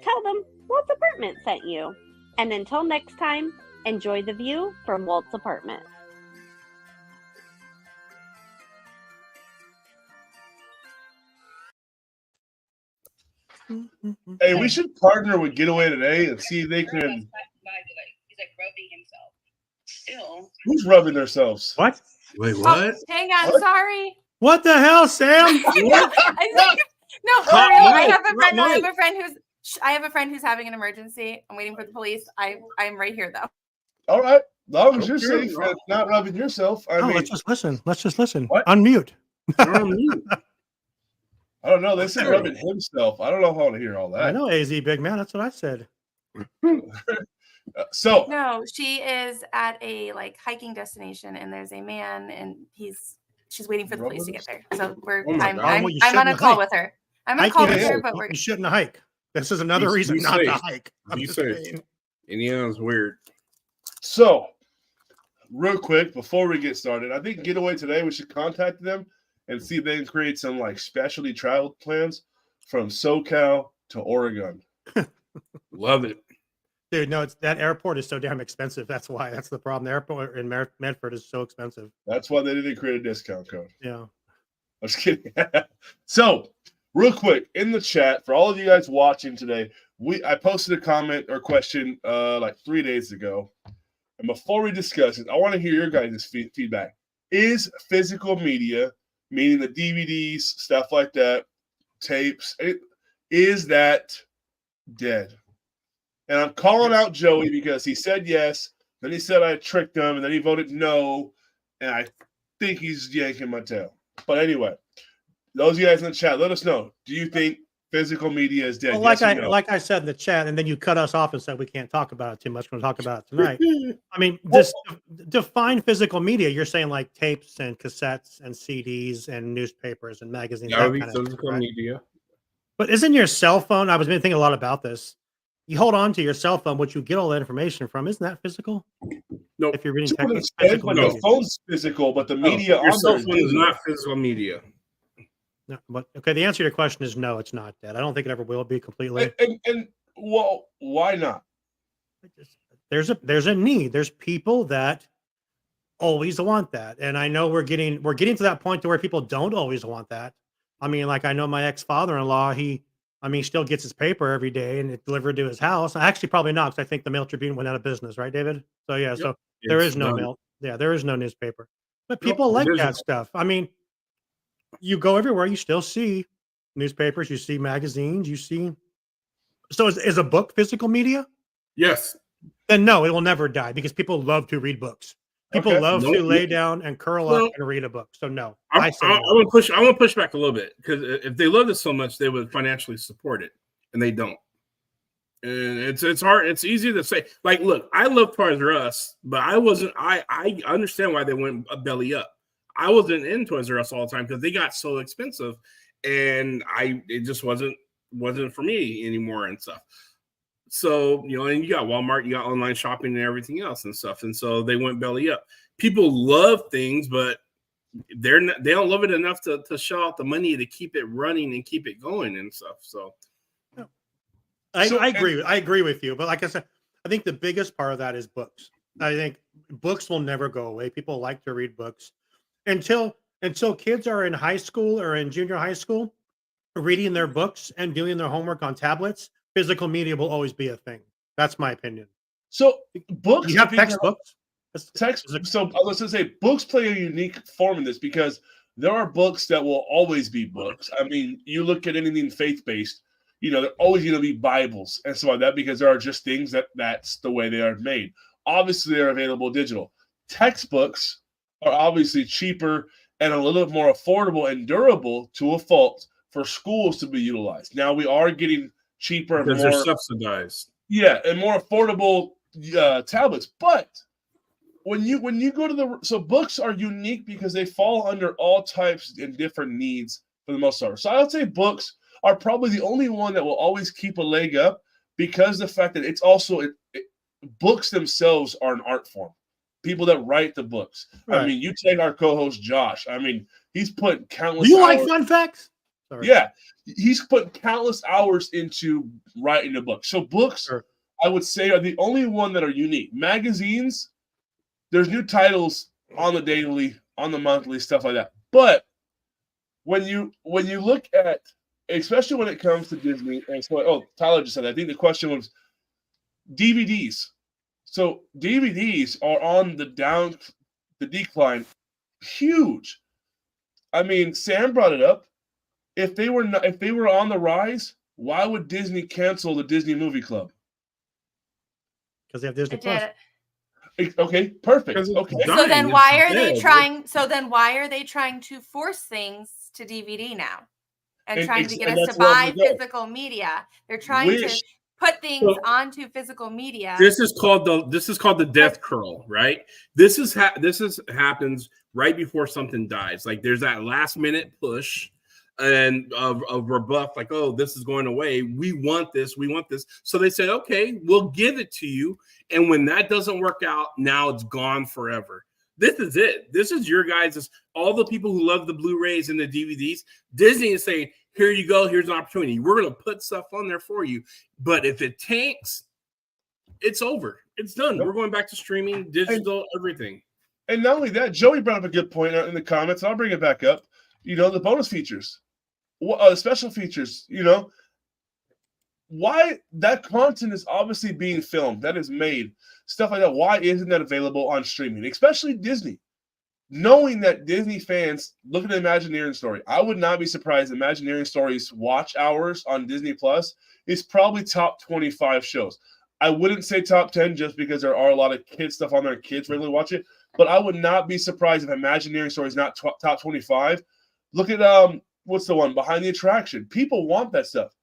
Tell them Walt's Apartment sent you. And until next time, enjoy the view from Walt's Apartment. Hey, we should partner with Getaway Today and see if they can. He's like rubbing himself. Ew. Who's rubbing themselves? What? Wait, what? Oh, hang on, What? sorry. What the hell, Sam? I think, no, for real. I have a friend who's having an emergency. I'm waiting for the police. I'm right here though. All right, as long as you're safe and not rubbing yourself. I mean, let's just listen. Let's just listen. What? Unmute. I don't know. They said rubbing himself. I don't know how to hear all that. I know, AZ Big Man. That's what I said. So No, she is at a hiking destination, and there's a man, and she's waiting for the police to get there. So I'm on a call with her. I'm on a call with her, but You shouldn't hike. This is another Be reason not safe. to hike. I'm Be just safe. saying. Indiana's weird. So, real quick, before we get started, I think Getaway today, we should contact them and see if they can create some like specialty travel plans from SoCal to Oregon. Love it. Dude, no, that airport is so damn expensive. That's why. That's the problem. The airport in Medford is so expensive. That's why they didn't create a discount code. Yeah. I'm just kidding. So, real quick, in the chat, for all of you guys watching today, I posted a comment or question like 3 days ago. And before we discuss it, I want to hear your guys' feedback. Is physical media, meaning the DVDs, stuff like that, tapes, is that dead? And I'm calling out Joey because he said yes, then he said I tricked him, and then he voted no, and I think he's yanking my tail. But anyway, those of you guys in the chat, let us know. Do you think physical media is dead? Well, Yes or no? like I said in the chat, and then you cut us off and said we can't talk about it too much. We're going to talk about it tonight. I mean, this define physical media. You're saying like tapes and cassettes and CDs and newspapers and magazines. That would be kind of stuff, physical right? media. But isn't your cell phone? I was been thinking a lot about this. You hold on to your cell phone, which you get all that information from. Isn't that physical? No. If you're reading To an text, extent, physical but media. the phone's physical, but the media Your on cell there phone is digital. not physical media. No, but okay, the answer to your question is no, it's not dead. I don't think it ever will be completely. And well, why not? There's a need. There's people that always want that, and I know we're getting to that point to where people don't always want that. I mean, like I know my ex-father-in-law, he still gets his paper every day and it's delivered to his house. Actually, probably not, because I think the Mail Tribune went out of business, right, David? So yeah, so there is no mail. Yeah, there is no newspaper, but people like that stuff. I mean, you go everywhere, you still see newspapers, you see magazines, you see. So is a book physical media? Yes. Then no, it will never die because people love to read books. People Okay. love to lay down and curl up and read a book. So no, I want to push back a little bit, because if they love it so much, they would financially support it, and they don't. And it's hard. It's easy to say. Like, look, I love Toys R Us, but I wasn't. I understand why they went belly up. I wasn't in Toys R Us all the time because they got so expensive, and it just wasn't for me anymore and stuff. So, and you got Walmart, you got online shopping and everything else and stuff. And so they went belly up. People love things, but they don't love it enough to shell out the money to keep it running and keep it going and stuff. So I agree with you. But like I said, I think the biggest part of that is books. I think books will never go away. People like to read books until kids are in high school or in junior high school, reading their books and doing their homework on tablets. Physical media will always be a thing. That's my opinion. So books, you have textbooks. So I was going to say books play a unique form in this because there are books that will always be books. I mean, you look at anything faith-based, they're always going to be Bibles and stuff like that because there are just things that's the way they are made. Obviously, they're available digital. Textbooks are obviously cheaper and a little bit more affordable and durable to a fault for schools to be utilized. Now we are getting cheaper and because more they're subsidized. Yeah, and more affordable tablets. But when you go to so books are unique because they fall under all types and different needs for the most part. So I would say books are probably the only one that will always keep a leg up because the fact that it's also books themselves are an art form. People that write the books. Right. I mean, you take our co-host Josh. I mean, he's put countless. Do you like fun facts? Sorry. Yeah, he's put countless hours into writing a book. So books, I would say, are the only one that are unique. Magazines, there's new titles on the daily, on the monthly, stuff like that. But when you look at, especially when it comes to Disney, and so Tyler just said that. I think the question was DVDs. So DVDs are on the decline, huge. I mean, Sam brought it up. If they were on the rise, why would Disney cancel the Disney Movie Club? Because they have Disney Plus. Okay, perfect. Okay. So then why are they trying? So then why are they trying to force things to DVD now and trying to get us to buy physical media? They're trying to put things onto physical media. This is called the death curl, right? This happens right before something dies. Like there's that last minute push. and a rebuff like, oh, this is going away. We want this. We want this. So they said, okay, we'll give it to you. And when that doesn't work out, now it's gone forever. This is it. This is your guys', all the people who love the Blu-rays and the DVDs. Disney is saying, here you go. Here's an opportunity. We're going to put stuff on there for you. But if it tanks, it's over. It's done. We're going back to streaming, digital, everything. And not only that, Joey brought up a good point in the comments. I'll bring it back up. The bonus features, special features, why that content is obviously being filmed, that is made, stuff like that. Why isn't that available on streaming, especially Disney? Knowing that Disney fans look at the Imagineering story, I would not be surprised. Imagineering Story's watch hours on Disney Plus is probably top 25 shows. I wouldn't say top 10 just because there are a lot of kids stuff on there. Kids regularly watch it, but I would not be surprised if Imagineering Story is not top 25. Look at what's the one Behind the Attraction. People want that stuff.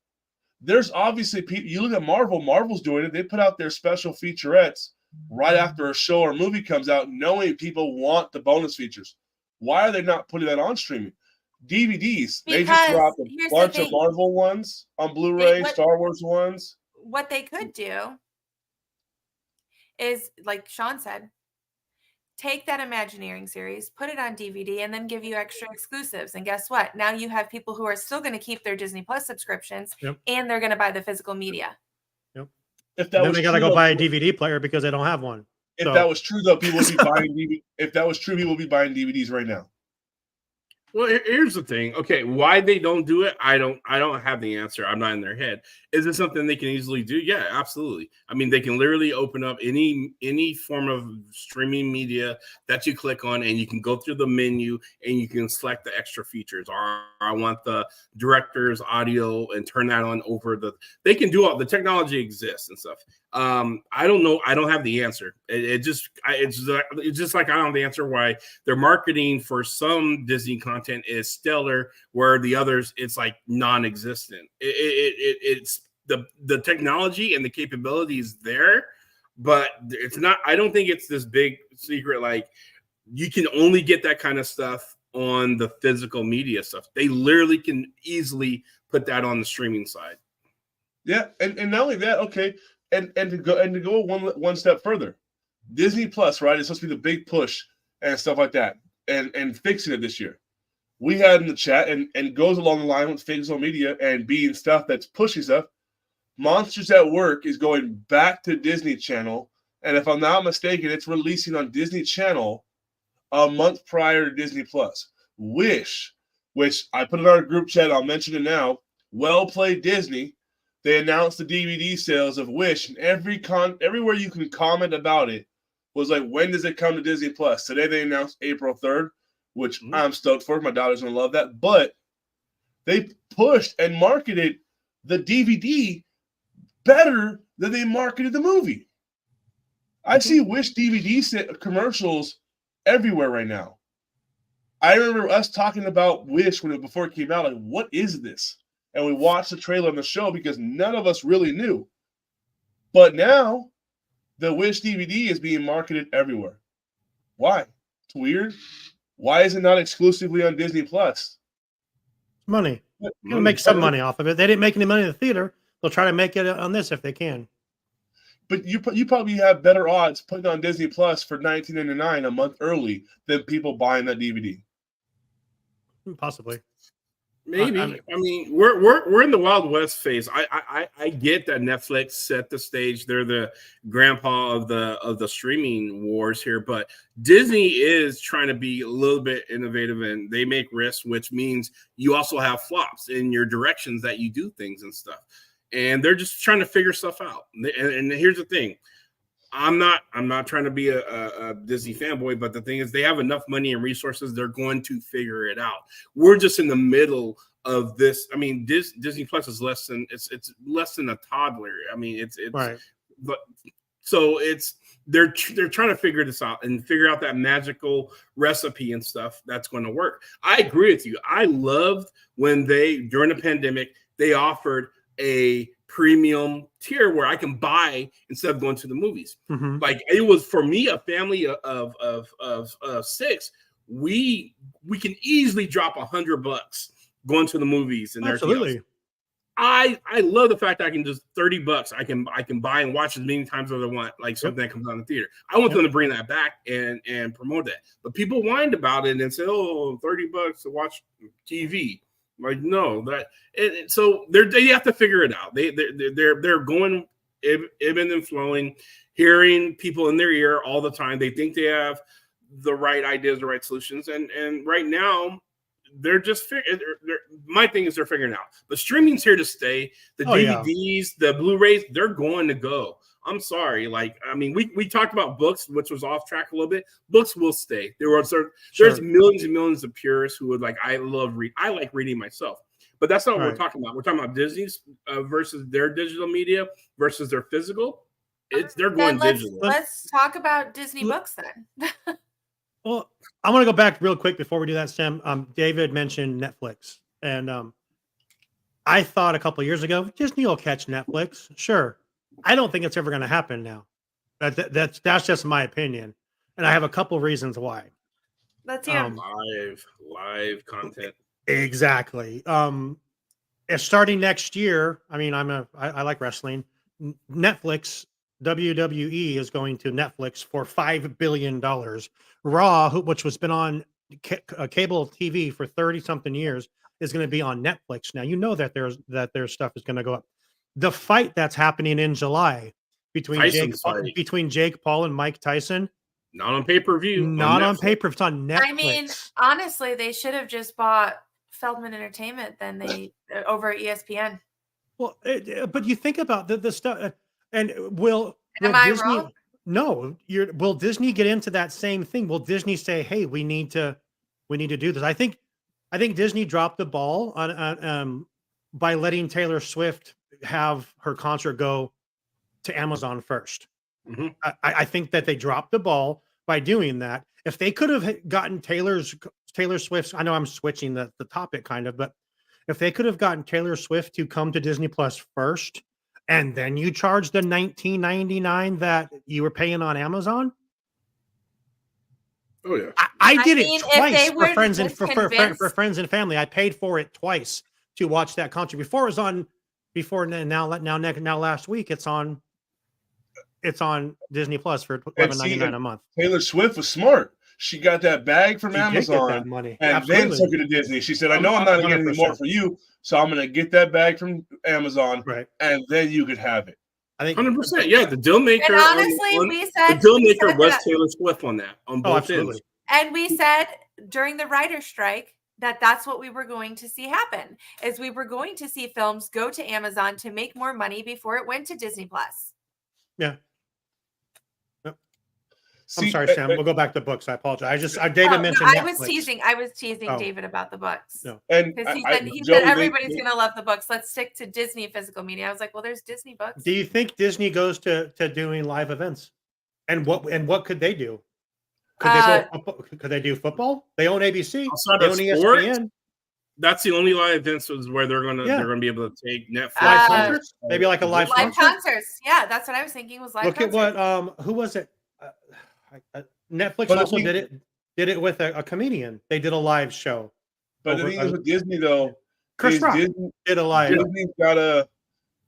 There's obviously people. You look at Marvel. Marvel's doing it. They put out their special featurettes right after a show or movie comes out, knowing people want the bonus features. Why are they not putting that on streaming? DVDs. They just dropped a bunch of Marvel ones on Blu-ray, Star Wars ones. What they could do is, like Sean said, take that Imagineering series, put it on DVD, and then give you extra exclusives. And guess what? Now you have people who are still going to keep their Disney Plus subscriptions, and they're going to buy the physical media. Yep. Then they got to go buy a DVD player because they don't have one. If that was true, though, people would be buying DVD. If that was true, people would be buying DVDs right now. Well, here's the thing. Okay, why they don't do it, I don't have the answer. I'm not in their head. Is it something they can easily do? Yeah, absolutely. I mean, they can literally open up any form of streaming media that you click on, and you can go through the menu and you can select the extra features. Or I want the director's audio and turn that on over the. They can do all the technology exists and stuff. I don't know. I don't have the answer. It's just like I don't have the answer why their marketing for some Disney content is stellar, where the others it's like non-existent. It's the technology and the capabilities there, but it's not. I don't think it's this big secret. Like you can only get that kind of stuff on the physical media stuff. They literally can easily put that on the streaming side. Yeah, and not only that, okay. And to go one step further, Disney Plus, right? It's supposed to be the big push and stuff like that, and fixing it this year. We had in the chat and goes along the line with physical media and being stuff that's pushing stuff. Monsters at Work is going back to Disney Channel, and if I'm not mistaken, it's releasing on Disney Channel a month prior to Disney Plus. Wish, which I put in our group chat, I'll mention it now. Well played, Disney. They announced the DVD sales of Wish, and everywhere you can comment about it was like, when does it come to Disney Plus? Today they announced April 3rd, which I'm stoked for. My daughter's going to love that. But they pushed and marketed the DVD better than they marketed the movie. I see Wish DVD commercials everywhere right now. I remember us talking about Wish before it came out, like, what is this? And we watched the trailer on the show because none of us really knew. But now, the Wish DVD is being marketed everywhere. Why? It's weird. Why is it not exclusively on Disney Plus? Money. They'll make some money off of it. They didn't make any money in the theater. They'll try to make it on this if they can. But you probably have better odds putting on Disney Plus for $19.99 a month early than people buying that DVD. Possibly. Maybe. I mean, we're in the Wild West phase. I get that Netflix set the stage. They're the grandpa of the streaming wars here, but Disney is trying to be a little bit innovative, and they make risks, which means you also have flops in your directions that you do things and stuff. And they're just trying to figure stuff out. And here's the thing. I'm not trying to be a Disney fanboy, but the thing is, they have enough money and resources. They're going to figure it out. We're just in the middle of this. I mean, Disney Plus is less than a toddler. I mean, it's right. But so they're trying to figure this out and figure out that magical recipe and stuff that's going to work. I agree with you. I loved when during the pandemic they offered a premium tier where I can buy instead of going to the movies. Mm-hmm. Like it was for me, a family of 6. We can easily drop $100 going to the movies and everything else. Absolutely. I love the fact that I can just $30 I can buy and watch as many times as I want, like something that comes out in the theater. I want them to bring that back and promote that. But people whined about it and said, "Oh, $30 to watch TV." Like, no, so they have to figure it out. They're going ebbing and flowing, hearing people in their ear all the time. They think they have the right ideas, the right solutions, and right now they're just my thing is they're figuring out. But streaming's here to stay. The DVDs, the Blu-rays, they're going to go. I'm sorry. Like, I mean, we talked about books, which was off track a little bit. Books will stay. There's millions and millions of purists who would like, I like reading myself. But that's not what we're talking about. We're talking about Disney's versus their digital media versus their physical. They're going digital. Let's talk about Disney books then. Well, I want to go back real quick before we do that, Sam. David mentioned Netflix, and I thought a couple of years ago Disney will catch Netflix. Sure, I don't think it's ever going to happen now. That's just my opinion, and I have a couple of reasons why. Let's hear live content. Exactly. Starting next year, I mean, I like wrestling. Netflix, WWE is going to Netflix for $5 billion. Raw, which was been on cable TV for 30-something years, is going to be on Netflix now. You know that their stuff is going to go up. The fight that's happening in July between Jake Paul and Mike Tyson, not on pay-per-view. Not on pay-per-view. It's on Netflix. I mean, honestly, they should have just bought Feldman Entertainment then they over at ESPN. Well, but you think about the stuff, and will I Disney, wrong? No, will Disney get into that same thing? Will Disney say, "Hey, we need to do this"? I think Disney dropped the ball on by letting Taylor Swift have her concert go to Amazon first. Mm-hmm. I think that they dropped the ball by doing that. If they could have gotten Taylor Swift's, I know I'm switching the topic kind of, but if they could have gotten Taylor Swift to come to Disney Plus first, and then you charge the $19.99 that you were paying on Amazon. Oh yeah, I did it twice for friends and for friends and family. I paid for it twice to watch that concert. Before it was on. Now last week it's on Disney Plus for $11.99 a month. Taylor Swift was smart. She got that bag from Amazon that money. and Absolutely. then took it to Disney. She said, I know I'm not getting any more for you, so I'm going to get that bag from Amazon, and then you could have it. I think 100%. Yeah, the deal maker. And honestly, we said Taylor Swift on that on both ends. And we said during the writer's strike that's what we were going to see happen, is we were going to see films go to Amazon to make more money before it went to Disney Plus. Yeah. I'm sorry, Sam. We'll go back to books. I apologize. David mentioned. I was teasing David about the books. No. And he said everybody's going to love the books. Let's stick to Disney physical media. I was like, well, there's Disney books. Do you think Disney goes to doing live events? And what could they do? Could they do football? They own ABC. They own ESPN. That's the only live events where they're gonna be able to take Netflix concerts. Maybe like a live concerts. Yeah, that's what I was thinking was live. Look concerts. at what who was it? Netflix also did it with a comedian. They did a live show. But the thing is with Disney though, Chris Rock did a live. Disney's gotta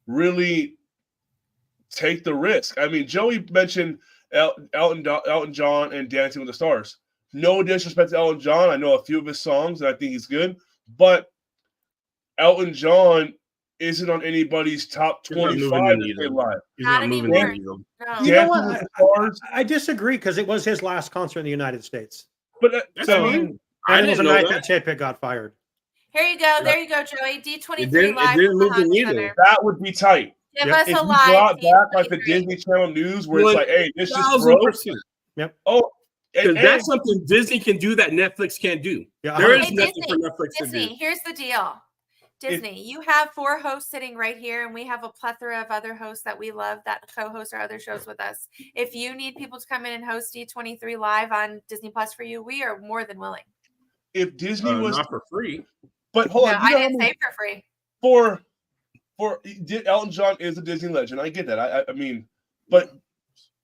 really take the risk. I mean, Joey mentioned Elton John and Dancing with the Stars. No disrespect to Elton John. I know a few of his songs and I think he's good, but Elton John isn't on anybody's top 25 live. He's not moving the needle. No. You know what? I disagree because it was his last concert in the United States. But I was a night that Chapek got fired. Here you go. There you go, Joey. D23 live. It didn't move the needle. That would be tight. Give us if a you live. brought back like the Disney Channel news where it's like, hey, this just broke. Yep. Oh, because that's something Disney can do that Netflix can't do. Yeah, there is nothing for Netflix to do. Here's the deal. Disney, you have 4 hosts sitting right here, and we have a plethora of other hosts that we love that co-host our other shows with us. If you need people to come in and host D23 live on Disney Plus for you, we are more than willing. If Disney was not for free, but hold on, I didn't say for free. For Elton John is a Disney legend. I get that. I mean, but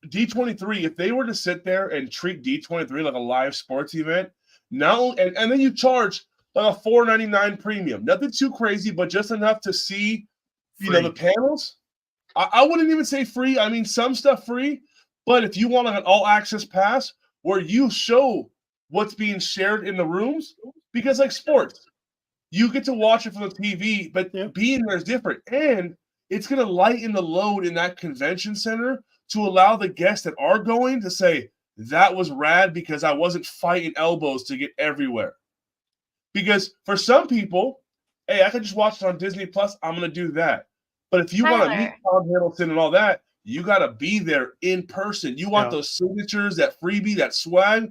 D23, if they were to sit there and treat D23 like a live sports event, now and then you charge like a $4.99 premium. Nothing too crazy, but just enough to see, the panels. I wouldn't even say free. I mean, some stuff free, but if you want an all-access pass where you show what's being shared in the rooms, because like sports, you get to watch it from the TV, but being there is different. And it's going to lighten the load in that convention center to allow the guests that are going to say, that was rad because I wasn't fighting elbows to get everywhere. Because for some people, hey, I can just watch it on Disney Plus. I'm going to do that. But if you want to meet Tom Hiddleston and all that, you got to be there in person. You want those signatures, that freebie, that swag.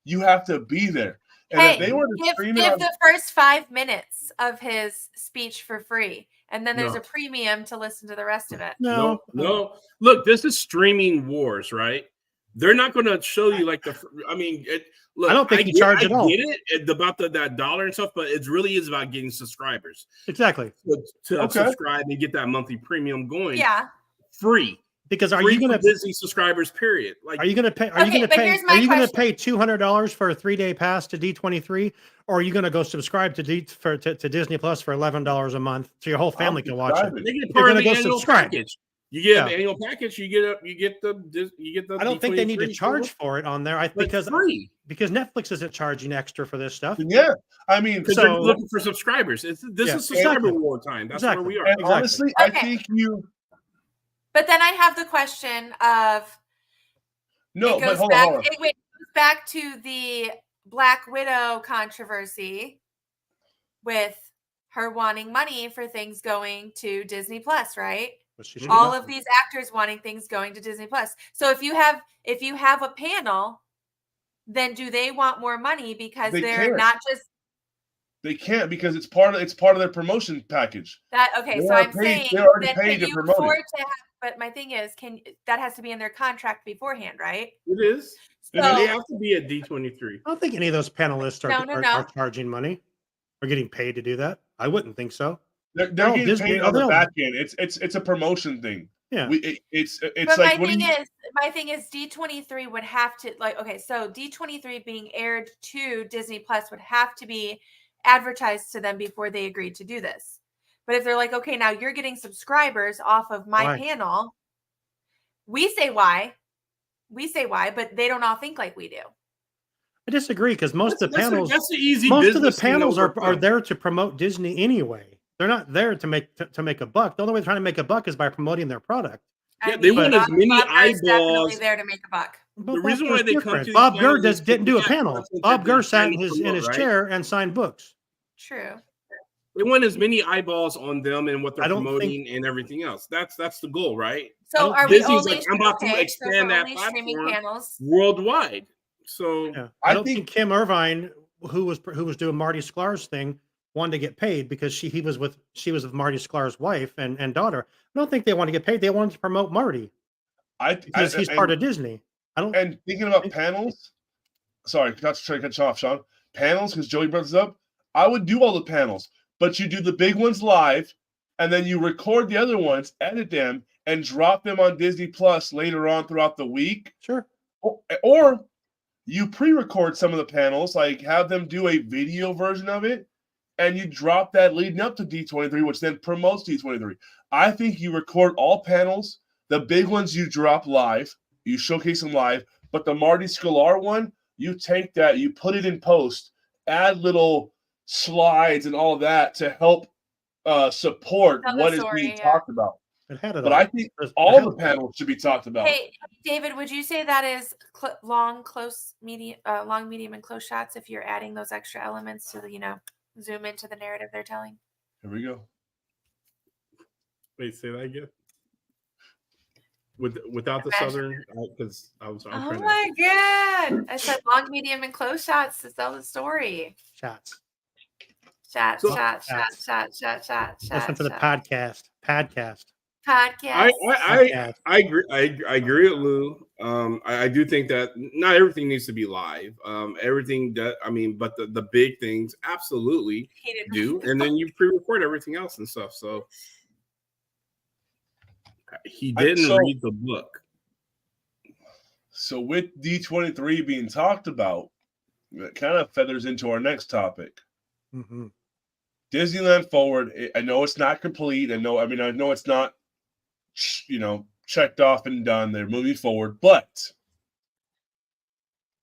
You have to be there. And hey, if they were to give the first 5 minutes of his speech for free, and then there's a premium to listen to the rest of it. No. Look, this is streaming wars, right? They're not going to show you like look, I don't think you charge at all. I get it about that dollar and stuff, but it really is about getting subscribers. Exactly. To subscribe and get that monthly premium going. Yeah. Free. Because are free you going to Disney subscribers? Period. Like, are you going to pay? Are you going to pay? Are you going to pay $200 for a 3-day pass to D23, or are you going to go subscribe to Disney Plus for $11 a month so your whole family can watch it? You're going to go subscribe. Package. You get an annual package. You get the. I don't think they need to charge for it on there. Because Netflix isn't charging extra for this stuff. Yeah, I mean, because they're looking for subscribers. This is subscriber war time. That's where we are. And honestly, I think you. But then I have the question of. No, it goes but hold back, on. It goes back to the Black Widow controversy with her wanting money for things going to Disney Plus, right? All of these actors wanting things going to Disney Plus. So if you have a panel, then do they want more money because they're not just? They can't because it's part of their promotion package. So I'm saying they're already that paid to promote it. But my thing is, that has to be in their contract beforehand, right? It is. So, they have to be at D23. I don't think any of those panelists are charging money or getting paid to do that. I wouldn't think so. They're getting paid on the back end. It's a promotion thing. Yeah. But like my thing is D23 would have to so D23 being aired to Disney Plus would have to be advertised to them before they agreed to do this. But if they're like, okay, now you're getting subscribers off of my panel, we say why, but they don't all think like we do. I disagree because most of the panels are there to promote Disney anyway. They're not there to make a buck. The only way they're trying to make a buck is by promoting their product. Yeah, they want as many eyeballs. Definitely there to make a buck. The reason why they come to Bob Gurr didn't do a panel. Bob Gurr sat in his chair and signed books. True. They want as many eyeballs on them and what they're promoting and everything else. That's the goal, right? So are we only like, I'm about to expand that platform worldwide. So I don't think Kim Irvine, who was doing Marty Sklar's thing, wanted to get paid because she was with Marty Sklar's wife and daughter. I don't think they want to get paid. They wanted to promote Marty because he's part of Disney. And thinking about panels, sorry, not to try to cut you off, Sean. Panels, because Joey brought this up. I would do all the panels, but you do the big ones live, and then you record the other ones, edit them, and drop them on Disney Plus later on throughout the week. Sure. Or you pre-record some of the panels, like have them do a video version of it, and you drop that leading up to D23, which then promotes D23. I think you record all panels. The big ones you drop live. You showcase them live. But the Marty Sklar one, you take that, you put it in post, add little slides and all that to help support what is being talked about. But I think all the panels should be talked about. Hey, David, would you say that is long, medium, and close shots if you're adding those extra elements to zoom into the narrative they're telling? Here we go. Wait, say that again. Without the southern, because I'm oh my god! I said long, medium, and close shots to tell the story. Shots. Listen to the podcast. I agree. I agree with Lou. I do think that not everything needs to be live. Everything that but the big things absolutely do, and then you pre-record everything else and stuff. So he didn't read the book. So with D23 being talked about, that kind of feathers into our next topic. Mm-hmm. Disneyland Forward, I know it's not complete. I know it's not, checked off and done. They're moving forward, but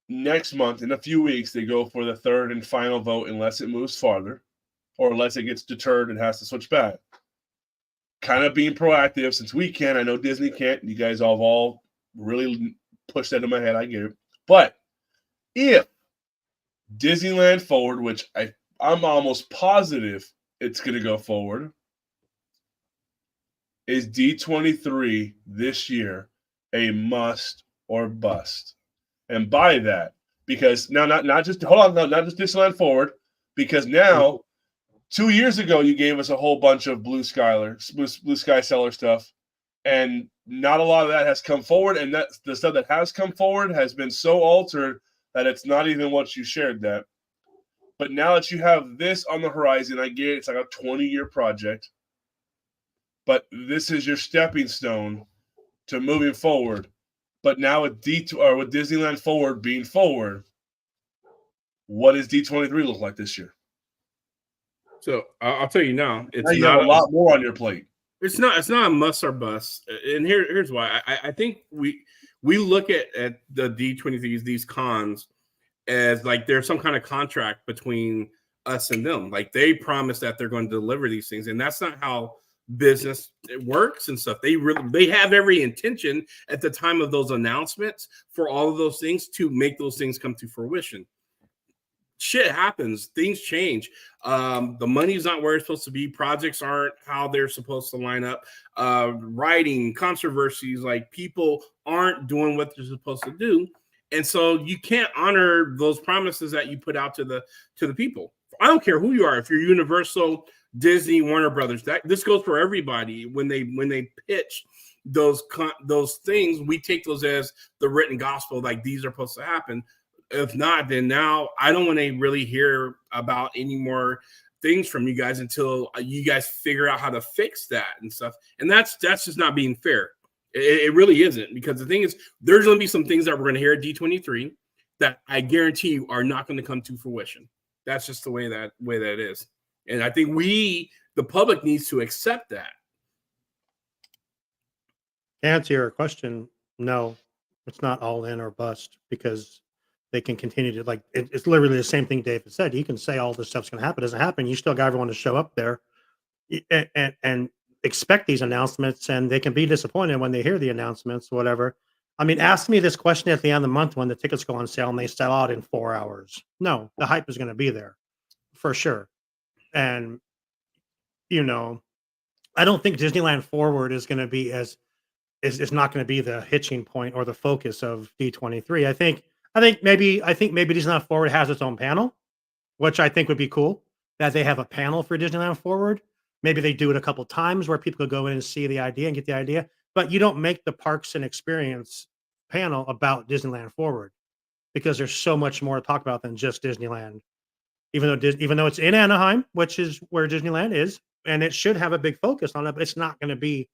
next month, in a few weeks, they go for the third and final vote unless it moves farther or unless it gets deterred and has to switch back. Kind of being proactive since we can. I know Disney can't. You guys have all really pushed that in my head. I get it. But if Disneyland Forward, which I'm almost positive it's going to go forward, is D23 this year a must or bust? And by that, because now not just Disneyland Forward, because now 2 years ago you gave us a whole bunch of Blue Sky Cellar stuff, and not a lot of that has come forward, and that the stuff that has come forward has been so altered that it's not even what you shared that. But now that you have this on the horizon, I get it, it's like a 20-year project, but this is your stepping stone to moving forward. But now with with Disneyland Forward being forward, what does D23 look like this year? So I'll tell you now, now you have a lot more on your plate. It's not a must or bust, and here's why. I think we look at the D23s, these cons, as like there's some kind of contract between us and them. Like they promise that they're going to deliver these things, and that's not how business works and stuff. They have every intention at the time of those announcements for all of those things to make those things come to fruition. Shit happens, things change. The money's not where it's supposed to be, projects aren't how they're supposed to line up, writing controversies, like people aren't doing what they're supposed to do, and so you can't honor those promises that you put out to the people. I don't care who you are, if you're Universal, Disney, Warner Brothers, this goes for everybody. When they pitch those things, we take those as the written gospel, like these are supposed to happen. If not, then now I don't want to really hear about any more things from you guys until you guys figure out how to fix that and stuff. And that's just not being fair. It really isn't, because the thing is, there's going to be some things that we're going to hear at D23 that I guarantee you are not going to come to fruition. That's just the way that is. And I think the public needs to accept that. To answer your question, no, it's not all in or bust, because they can continue to, it's literally the same thing David said. You can say all this stuff's going to happen. It doesn't happen. You still got everyone to show up there and expect these announcements, and they can be disappointed when they hear the announcements, whatever. I mean, ask me this question at the end of the month when the tickets go on sale and they sell out in 4 hours. No, the hype is going to be there for sure. And, I don't think Disneyland Forward is going to be is not going to be the hitching point or the focus of D23. I think maybe Disneyland Forward has its own panel, which I think would be cool, that they have a panel for Disneyland Forward. Maybe they do it a couple times where people could go in and see the idea and get the idea, but you don't make the Parks and Experience panel about Disneyland Forward, because there's so much more to talk about than just Disneyland. Even though it's in Anaheim, which is where Disneyland is, and it should have a big focus on it, but it's not going to be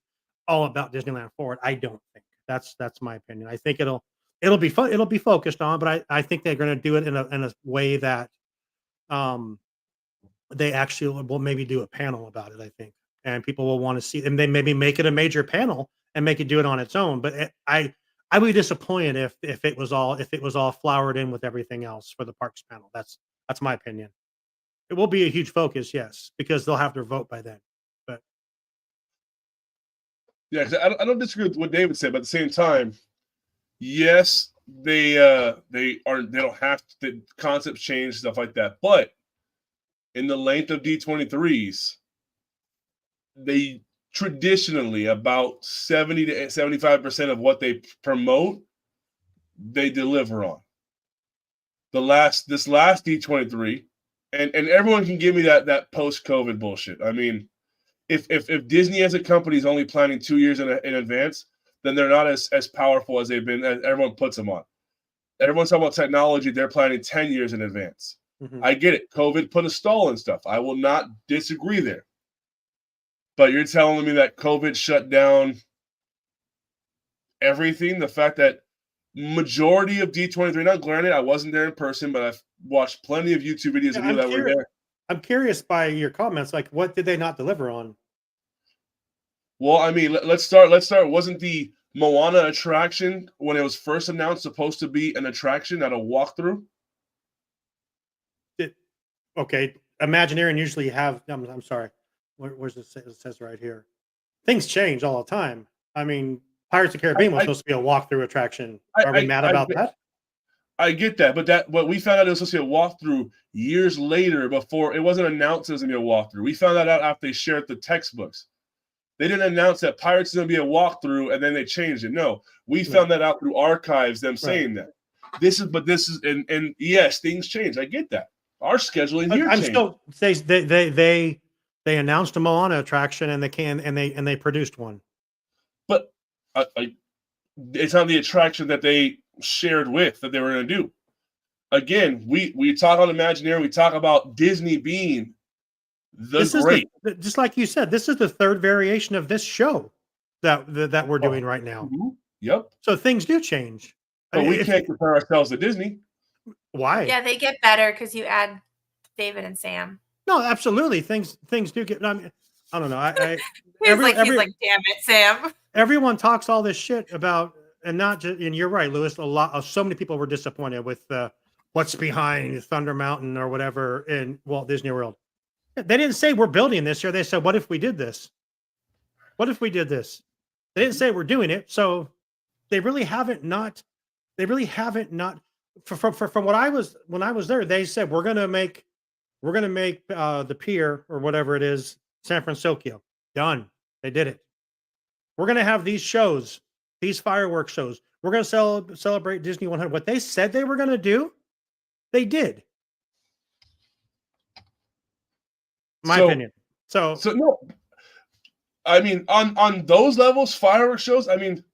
all about Disneyland Forward. I don't think. That's my opinion. I think it'll be fun. It'll be focused on, but I think they're going to do it in a way that they actually will maybe do a panel about it, I think, and people will want to see, and they maybe make it a major panel and make it do it on its own. But I would be disappointed if it was all flowered in with everything else for the Parks panel. That's my opinion. It will be a huge focus, yes, because they'll have their vote by then. But yeah, I don't disagree with what David said, but at the same time, yes, they don't have to, the concepts change, stuff like that, but in the length of D23s, they traditionally, about 70 to 75% of what they promote, they deliver on. This last D23, and everyone can give me that post-COVID bullshit. I mean, if Disney as a company is only planning 2 years in advance, then they're not as powerful as they've been, as everyone puts them on. Everyone's talking about technology, they're planning 10 years in advance. Mm-hmm. I get it. COVID put a stall in stuff. I will not disagree there. But you're telling me that COVID shut down everything? The fact that majority of D23, now granted, I wasn't there in person, but I've watched plenty of YouTube videos of people that were there. I'm curious by your comments, like what did they not deliver on? Well, I mean, let's start. Wasn't the Moana attraction when it was first announced supposed to be an attraction at a walkthrough? Okay, Imagineering usually have. I'm sorry. Where's it? It says right here. Things change all the time. I mean, Pirates of the Caribbean was supposed to be a walkthrough attraction. Are we mad about that? I get that, but we found out it was supposed to be a walkthrough years later. Before it wasn't announced it was gonna be a walkthrough. We found that out after they shared the textbooks. They didn't announce that Pirates is gonna be a walkthrough and then they changed it. No, we found that out through archives. Them saying that this is and yes, things change. I get that. Our scheduling here changed. Still they announced a Moana attraction and they produced one. But it's not the attraction that they shared with that they were going to do. Again, we talk on Imagineering, we talk about Disney being just like you said, this is the third variation of this show that we're doing right now. Mm-hmm. Yep. So things do change. But we can't compare ourselves to Disney. Why? Yeah, they get better because you add David and Sam. No, absolutely. Things do get. I don't know. He's like, damn it, Sam. Everyone talks all this shit about, and not just. And you're right, Lewis. So many people were disappointed with what's behind Thunder Mountain or whatever in Walt Disney World. They didn't say we're building this here. They said, "What if we did this? What if we did this?" They didn't say we're doing it. So they really haven't not. From what I was when I was there, they said we're gonna make the pier or whatever it is, San Francisco. Done. They did it. We're gonna have these shows, these fireworks shows. We're gonna celebrate Disney 100. What they said they were gonna do, they did. My opinion. So no. I mean, on those levels, fireworks shows. I mean,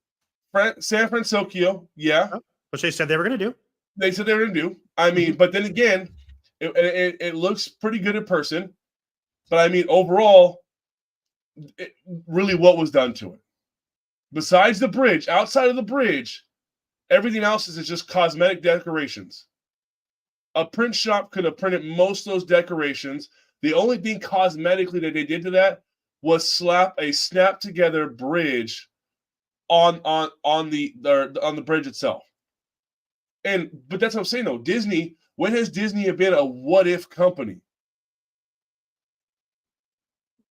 San Francisco, yeah. Which they said they were gonna do. They said they were going to do. I mean, but then again, it looks pretty good in person. But I mean, overall, really what was done to it? Besides the bridge, outside of the bridge, everything else is just cosmetic decorations. A print shop could have printed most of those decorations. The only thing cosmetically that they did to that was slap a snap-together bridge on the bridge itself. But that's what I'm saying though. Disney, when has Disney been a what if company?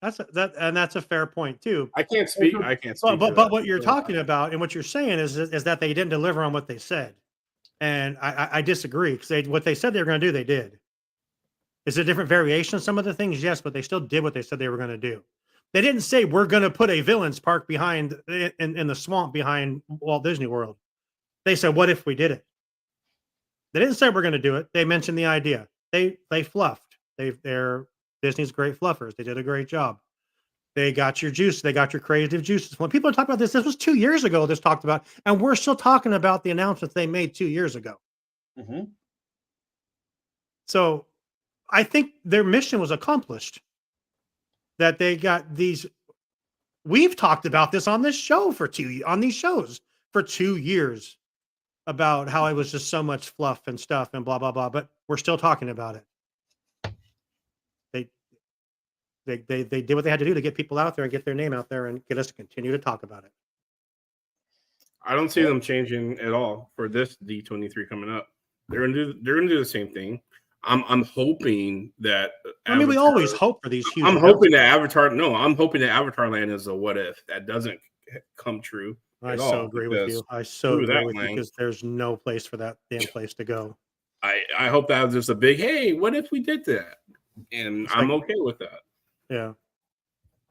That's a fair point too. I can't speak. But what you're talking about and what you're saying is that they didn't deliver on what they said, and I disagree because what they said they were going to do, they did. Is it a different variation of some of the things? Yes, but they still did what they said they were going to do. They didn't say we're going to put a villains park behind in the swamp behind Walt Disney World. They said, what if we did it? They didn't say we're going to do it. They mentioned the idea. They fluffed. They're Disney's great fluffers. They did a great job. They got your juice. They got your creative juices. When people talk about this was 2 years ago. This talked about, and we're still talking about the announcements they made 2 years ago. Mm-hmm. So, I think their mission was accomplished. That they got these. We've talked about this on this show on these shows for 2 years. About how it was just so much fluff and stuff and blah blah blah, but we're still talking about it. They did what they had to do to get people out there and get their name out there and get us to continue to talk about it. I don't see them changing at all for this D23 coming up. They're gonna do the same thing. I'm hoping that. I mean, we always hope for these huge. I'm hoping that Avatar Land is a what if that doesn't come true. I so agree with you. I so agree with you because there's no place for that damn place to go. I hope that was just a big, hey, what if we did that? And I'm okay with that. Yeah.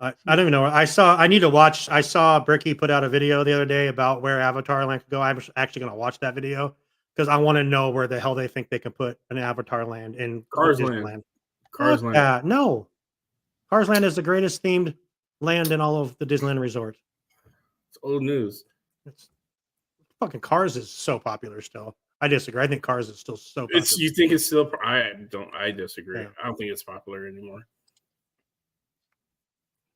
I don't even know. I saw Bricky put out a video the other day about where Avatar Land could go. I'm actually going to watch that video because I want to know where the hell they think they can put an Avatar Land in Cars Land. Cars Land. No. Cars Land is the greatest themed land in all of the Disneyland resorts. It's old news. Fucking Cars is so popular still. I disagree. I think Cars is still so popular. You think it's still? I disagree. Yeah. I don't think it's popular anymore.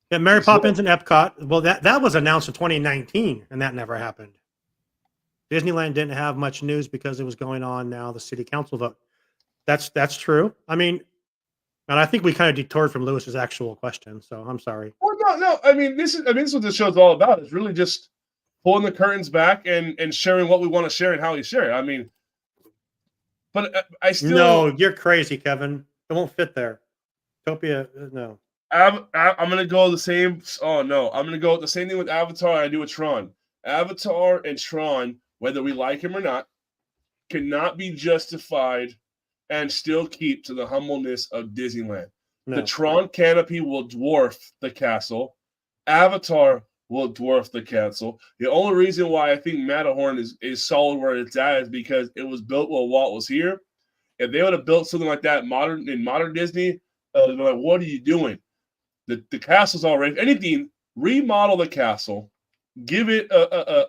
Yeah, Mary Poppins and Epcot. Well, that was announced in 2019, and that never happened. Disneyland didn't have much news because it was going on now. The city council vote. That's true. I mean, And I think we kind of detoured from Lewis's actual question, so I'm sorry. Well, no. I mean, this is what this show's all about. It's really just pulling the curtains back and sharing what we want to share and how we share it. I mean, but I still No, you're crazy, Kevin. It won't fit there. Topia, no. I'm gonna go the same. Oh no, I'm gonna go with the same thing with Avatar I do with Tron. Avatar and Tron, whether we like him or not, cannot be justified and still keep to the humbleness of Disneyland. No. The Tron canopy will dwarf the castle. Avatar will dwarf the castle. The only reason why I think Matterhorn is solid where it's at is because it was built while Walt was here. If they would have built something like that in modern Disney, they're like, what are you doing? The castle's already, anything, remodel the castle, give it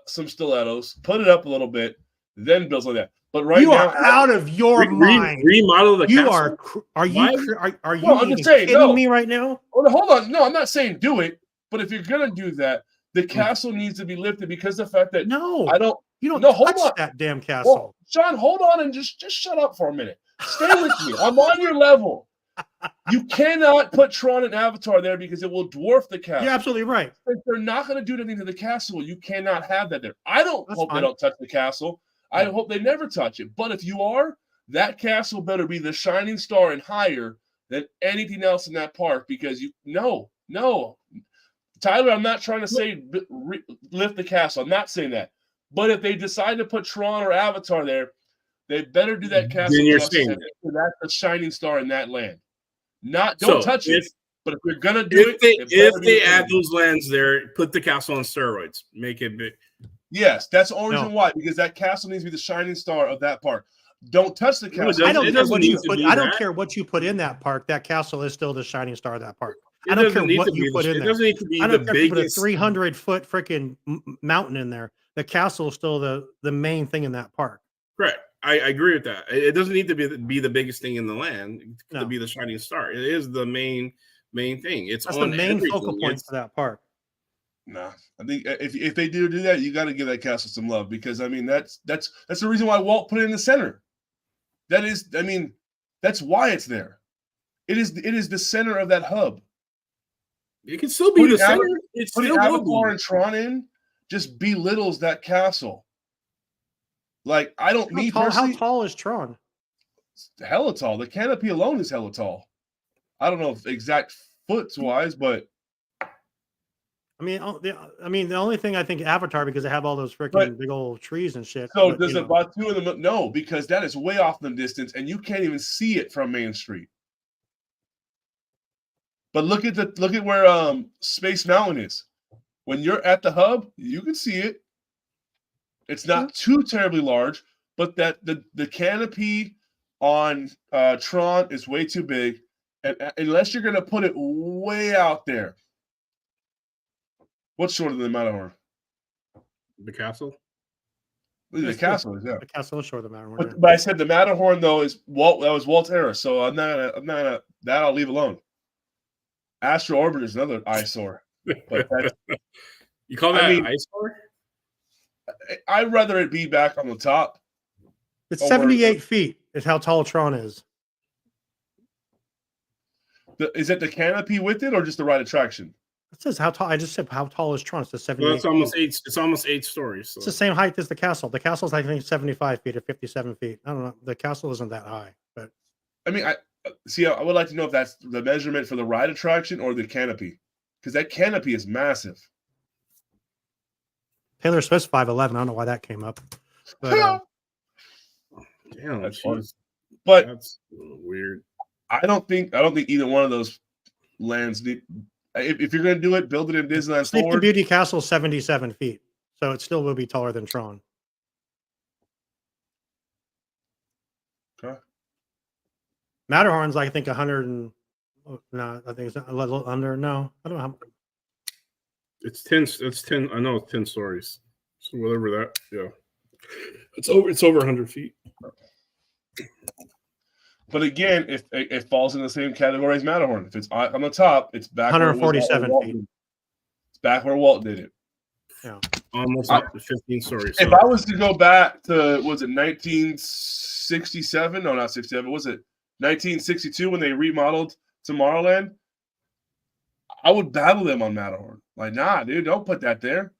some stilettos, put it up a little bit, then build like that. But right you now, are out of your mind. Remodel the You castle? are you are you No, I'm even just saying, kidding no. me right now? Well, hold on. No, I'm not saying do it, but if you're gonna do that, the castle needs to be lifted because the fact that No, you don't hold touch on. that damn castle. Well, Sean, hold on and just shut up for a minute. Stay with me. I'm on your level. You cannot put Tron and Avatar there because it will dwarf the castle. You're absolutely right. If they're not going to do anything to the castle, you cannot have that there. I don't That's hope fine. they don't touch the castle. I hope they never touch it. But if you are, that castle better be the shining star and higher than anything else in that park because no. Tyler, I'm not trying to say lift the castle. I'm not saying that. But if they decide to put Tron or Avatar there, they better do that castle. Then you're saying that's the shining star in that land. Don't touch it. But if you're gonna do if they add those lands there, put the castle on steroids, make it big. Yes, that's the only reason why, because that castle needs to be the shining star of that park. Don't touch the castle. I don't care what you put. I don't care what you put in that park. That castle is still the shining star of that park. I don't care what you put in there. It doesn't need to be I don't the care if you put a biggest 300-foot freaking mountain in there. The castle is still the main thing in that park. Right. I agree with that. It doesn't need to be the biggest thing in the land to be the shining star. It is the main thing. That's the main focal point for that park. Nah, I think if they do that, you got to give that castle some love because I mean that's the reason why Walt put it in the center. That's why it's there. It is the center of that hub. It can still be the center. It's putting Avatar and Tron in just belittles that castle. Like I don't need how tall is Tron? Hella tall. The canopy alone is hella tall. I don't know if exact foots wise, but the only thing I think Avatar because they have all those freaking big old trees and shit. So does it Batu in the no? Because that is way off in the distance, and you can't even see it from Main Street. But look at where Space Mountain is. When you're at the hub, you can see it. It's not too terribly large, but that the canopy on Tron is way too big, and unless you're going to put it way out there. What's shorter than Matterhorn? The castle. The castle is, yeah. The castle is shorter than Matterhorn. But I said the Matterhorn though is Walt. That was Walt's era, so I'm not gonna that I'll leave alone. Astro Orbiter is another eyesore. But you call that an eyesore? I'd rather it be back on the top. It's 78 feet is how tall Tron is. Is it the canopy with it or just the ride attraction? It says how tall. I just said how tall is Tron. It says 78. Well, it's almost feet. It's almost 8 stories. So. It's the same height as the castle. The castle's I think 75 feet or 57 feet. I don't know. The castle isn't that high, but I mean, I would like to know if that's the measurement for the ride attraction or the canopy, because that canopy is massive. Taylor Swift's 5'11". I don't know why that came up. But, damn, that's funny. But that's weird. I don't think either one of those lands need. If you're going to do it, build it in Disneyland. Sleeping Beauty Castle is 77 feet, so it still will be taller than Tron. Okay. Matterhorn's like I think 100 and no, I think it's a little under. No, I don't know how. It's 10. It's 10. I know it's 10 stories. So whatever that. Yeah. It's over 100 feet. But again, if it falls in the same category as Matterhorn, if it's on the top, it's back 147 feet. It's back where Walt did it. Yeah, almost up to 15 stories. If I was to go back to, was it 1967? No, not 67. Was it 1962 when they remodeled Tomorrowland, I would battle them on Matterhorn. Like, nah, dude, don't put that there.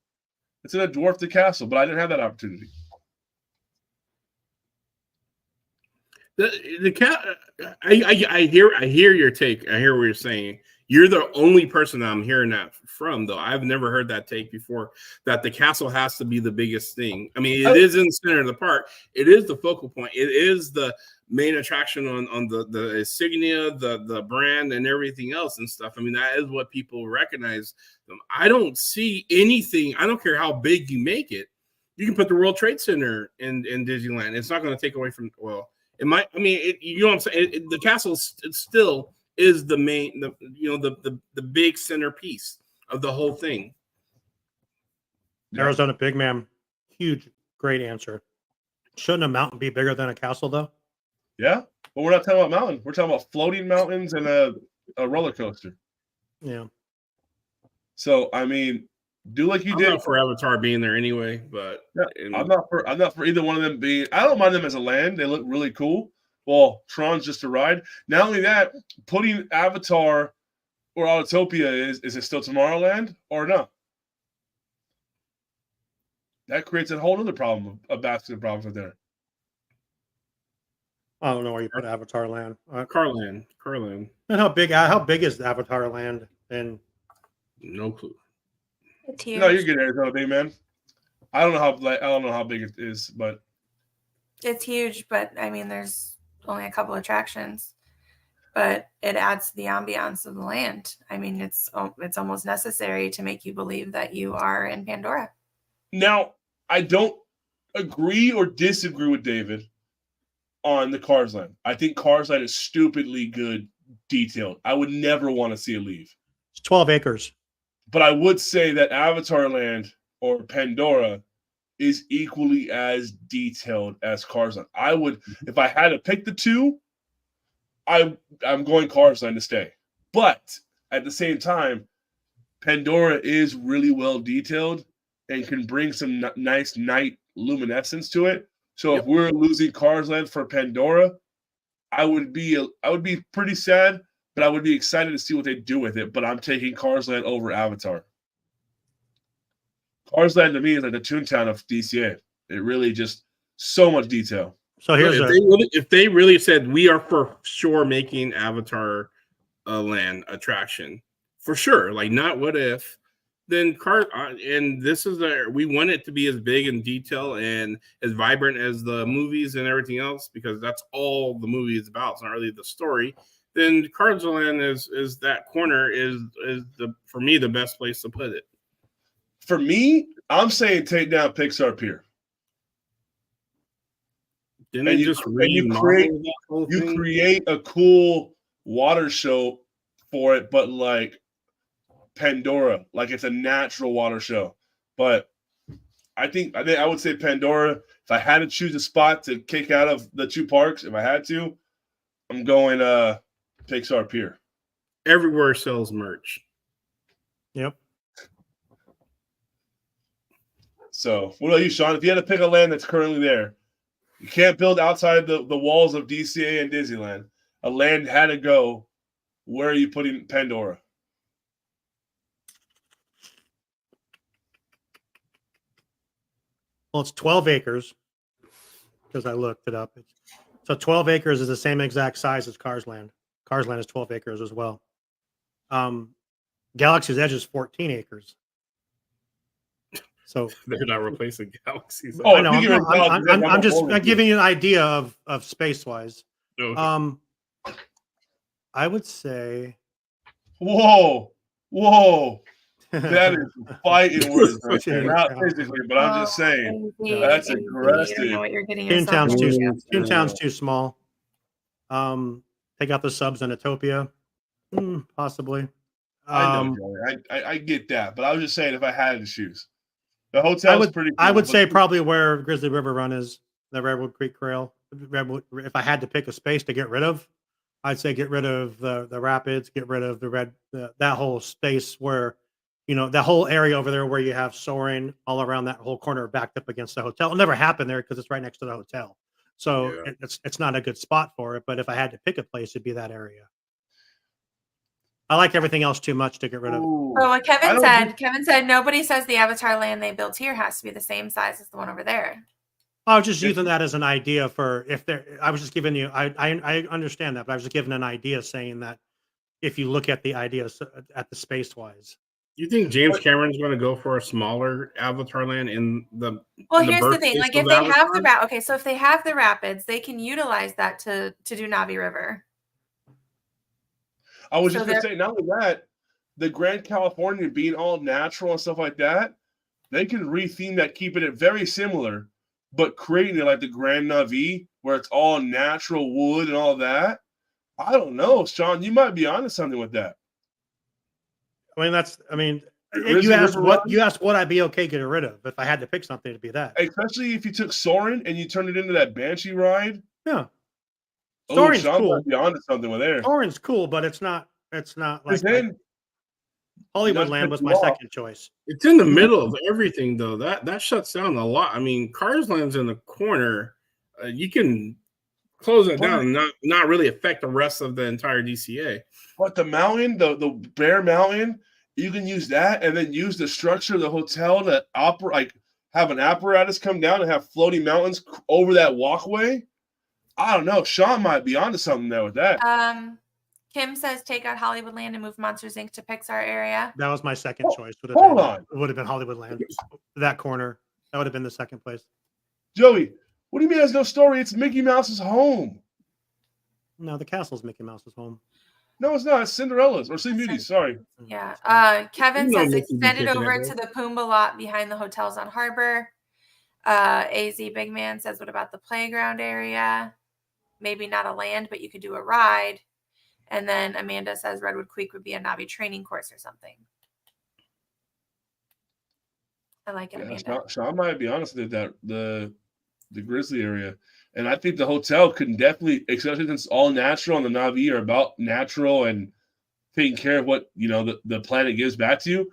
It's in a dwarf the castle, but I didn't have that opportunity. The cat. I hear your take. I hear what you're saying. You're the only person I'm hearing that from, though. I've never heard that take before. That the castle has to be the biggest thing. I mean, it is in the center of the park. It is the focal point. It is the main attraction on the insignia, the brand, and everything else and stuff. I mean, that is what people recognize them. I don't see anything. I don't care how big you make it. You can put the World Trade Center in Disneyland. It's not going to take away from It might. I mean, you know what I'm saying. The castle still is the main, the big centerpiece of the whole thing. Arizona Big Man, huge, great answer. Shouldn't a mountain be bigger than a castle, though? Yeah, but we're not talking about mountain. We're talking about floating mountains and a roller coaster. Yeah. So I mean, do like you I'm did not for Avatar being there anyway, but yeah, I'm not for either one of them being. I don't mind them as a land. They look really cool. Well, Tron's just a ride. Not only that, putting Avatar or Autotopia is it still Tomorrowland or no? That creates a whole other problem, a basket of problems right there. I don't know where you put Avatar Land. Carland. And how big is the Avatar Land? And No clue. It's huge. No, you're good, Arizona Big Man. I don't know how big it is, but It's huge, but I mean, there's only a couple attractions, but it adds to the ambiance of the land. I mean, it's almost necessary to make you believe that you are in Pandora. now I don't agree or disagree with David on the Cars Land. I think Cars Land is stupidly good detailed. I would never want to see it leave. it's 12 acres. But I would say that Avatar Land or Pandora is equally as detailed as Cars Land. I would, if I had to pick the two, I'm going Cars Land to stay. But at the same time, Pandora is really well detailed and can bring some nice night luminescence to it. So if we're losing Cars Land for Pandora, I would be pretty sad, but I would be excited to see what they do with it. But I'm taking Cars Land over Avatar. Cars Land to me is like the Toontown of DCA. It really just so much detail. So here's if they really said we are for sure making Avatar Land attraction for sure, like not what if, then and this is we want it to be as big in detail and as vibrant as the movies and everything else, because that's all the movie is about. It's not really the story. Then Cars Land is that corner is for me the best place to put it. For me, I'm saying take down Pixar Pier. Didn't And they you just create a cool water show for it, but like Pandora, like it's a natural water show. But I think I would say Pandora. If I had to choose a spot to kick out of the two parks, if I had to, I'm going Pixar Pier. Everywhere sells merch. Yep. So what about you, Sean? If you had to pick a land that's currently there, you can't build outside the walls of DCA and Disneyland. A land had to go. Where are you putting Pandora? Well, it's 12 acres because I looked it up. So 12 acres is the same exact size as Cars Land. Cars Land is 12 acres as well. Galaxy's Edge is 14 acres. So they're not replacing Galaxy's. I know. I'm just giving you an idea of space wise. Okay. I would say. Whoa. That is fighting words right there. Not physically, but I'm just saying. That's aggressive. You know what you're getting yourself Toontown's too small. Take out the subs in Autopia. Possibly. I get that, but I was just saying if I had to choose. The hotel's pretty cool. I would say probably where Grizzly River Run is, the Redwood Creek Trail. If I had to pick a space to get rid of, I'd say get rid of the rapids, get rid of that whole space where, that whole area over there where you have soaring all around that whole corner backed up against the hotel. It'll never happen there because it's right next to the hotel. So Yeah. it's not a good spot for it. But if I had to pick a place, it'd be that area. I like everything else too much to get rid of. Ooh. Well, what I don't Kevin said nobody says the Avatar land they built here has to be the same size as the one over there. I was just using that as an idea for if there. I was just giving you. I understand that, but I was just giving an idea saying that if you look at the ideas at the space wise. You think James Cameron's going to go for a smaller Avatar land in the? Well, in the here's the thing: birthplace like if of they have Avatar? the so if they have the rapids, they can utilize that to do Navi River. I was So just gonna say, not only that, the Grand Californian being all natural and stuff like that, they can retheme that, keeping it very similar, but creating it like the Grand Navi, where it's all natural wood and all that. I don't know, Sean. You might be onto something with that. I mean, Grizzly you asked River what Run? I'd be okay getting rid of if I had to pick something to be that. Especially if you took Soarin' and you turned it into that Banshee ride. Yeah, Oh, Soarin's Sean cool. might be onto something with there. Soarin's cool, but it's not like Because then Hollywood not Land to was cut my you off. second choice. It's in the middle of everything, though. That shuts down a lot. I mean, Cars Land's in the corner. You can close it down and not really affect the rest of the entire DCA. But the mountain, the Bear Mountain, you can use that and then use the structure of the hotel to have an apparatus come down and have floating mountains over that walkway. I don't know. Sean might be onto something there with that. Kim says take out Hollywood Land and move Monsters Inc. to Pixar area. That was my second choice. Hold on. It would have been Hollywood Land. That corner. That would have been the second place. Joey, what do you mean there's no story? It's Mickey Mouse's home. No, the castle's Mickey Mouse's home. No, it's not. It's Cinderella's or Sleeping Beauty's. Sorry. Yeah. Kevin You know says Mickey extend it taking over that, to the Pumbaa lot behind the hotels on Harbor. AZ Big Man says, what about the playground area? Maybe not a land, but you could do a ride. And then Amanda says Redwood Creek would be a Navi training course or something. I like it, Amanda. Sean might be honest with that. The Grizzly area. And I think the hotel can definitely, especially since all natural and the Navi are about natural and taking care of what the planet gives back to you,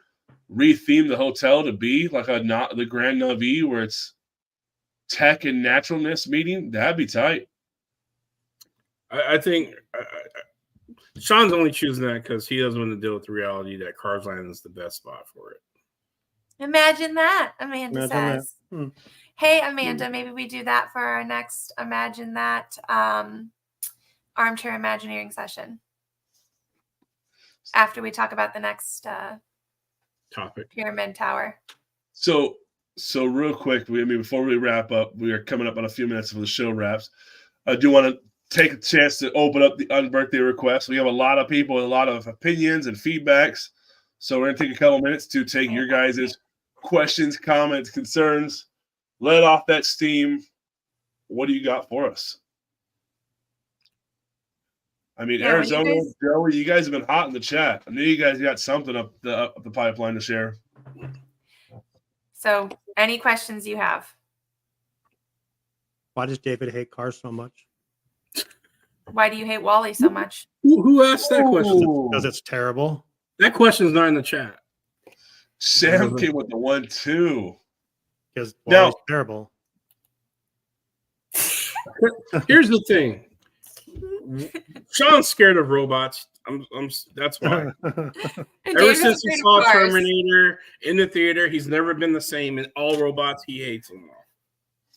retheme the hotel to be like the Grand Navi where it's tech and naturalness meeting. That'd be tight. I think Sean's only choosing that because he doesn't want to deal with the reality that Cars Land is the best spot for it. Imagine that, Amanda says. That. Hey, Amanda, maybe we do that for our next Imagine That armchair Imagineering session. After we talk about the next Topic. Pyramid Tower. So real quick, before we wrap up, we are coming up on a few minutes before the show wraps. I do want to take a chance to open up the unbirthday requests. We have a lot of people with a lot of opinions and feedbacks. So we're going to take a couple minutes to take your guys' questions, comments, concerns. Let off that steam. What do you got for us? I mean, Arizona, Joey, you guys have been hot in the chat. I knew you guys got something up the pipeline to share. So any questions you have? Why does David hate cars so much? Why do you hate Wally so much? Who asked that question? Because it's terrible. That question's not in the chat. Sam came with the 1-2. Because Wally's terrible. Here's the thing. Sean's scared of robots. That's why. Ever since he saw Terminator in the theater, he's never been the same. And all robots, he hates them all.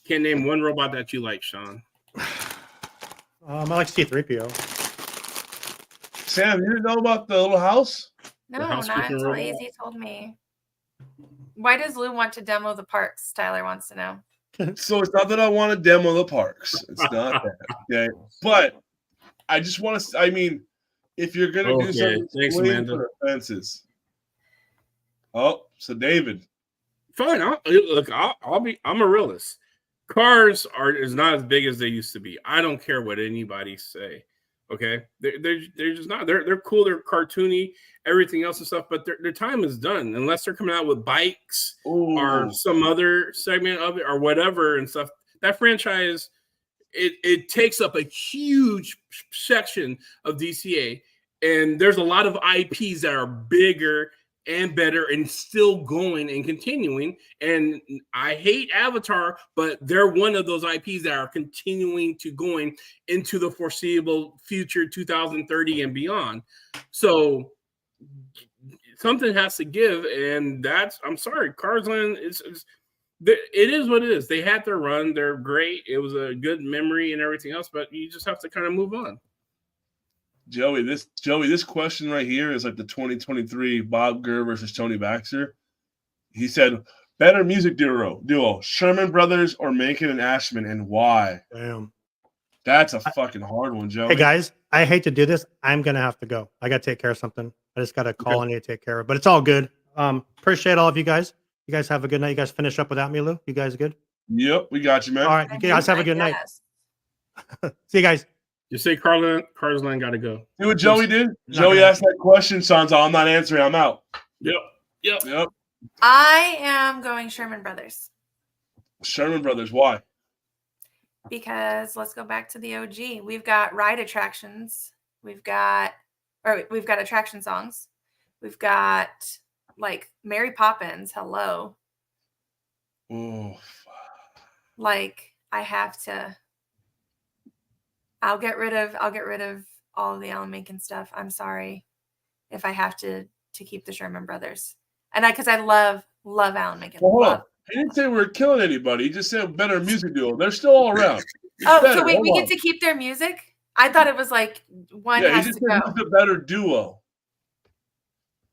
Can't name one robot that you like, Sean. I like C-3PO. Sam, you didn't know about the little house? No, not until AZ told me. Why does Lou want to demo the parks? Tyler wants to know. So it's not that I want to demo the parks. It's not that. Okay. But I just want to, if you're going to do something, thanks, Amanda. For the fences. Oh, so David. Fine. I'm a realist. Cars is not as big as they used to be. I don't care what anybody say. Okay, they're just not. They're cool. They're cartoony, everything else and stuff. But their time is done unless they're coming out with bikes or some other segment of it or whatever and stuff. That franchise, it takes up a huge section of DCA, and there's a lot of IPs that are bigger and better and still going and continuing. And I hate Avatar, but they're one of those IPs that are continuing to going into the foreseeable future, 2030 and beyond. So something has to give, and that's, I'm sorry, Cars Land it is what it is. They had their run. They're great. It was a good memory and everything else, but you just have to kind of move on. Joey, this question right here is like the 2023 Bob Gurr versus Tony Baxter. He said, better music duo, Sherman Brothers or Macon and Ashman, and why? Damn. That's a fucking hard one, Joey. Hey guys, I hate to do this. I'm gonna have to go. I gotta take care of something. I just got a call I need to take care of, but it's all good. Appreciate all of you guys. You guys have a good night. You guys finish up without me, Lou. You guys good? Yep, we got you, man. All right, you guys have a good night. See you guys. You say Cars Land got to go. See what Joey did? Joey asked that question, Sansa. I'm not answering. I'm out. Yep. I am going Sherman Brothers. Sherman Brothers. Why? Because let's go back to the OG. We've got ride attractions. We've got attraction songs. We've got like Mary Poppins. Hello. Oh. Like I have to. I'll get rid of all of the Alan Menken stuff. I'm sorry if I have to keep the Sherman Brothers. And because I love Alan Menken. Well, hold on. He didn't say we were killing anybody. He just said better music duo. They're still all around. So wait, we get to keep their music? I thought it was like one has to go. Who's the better duo?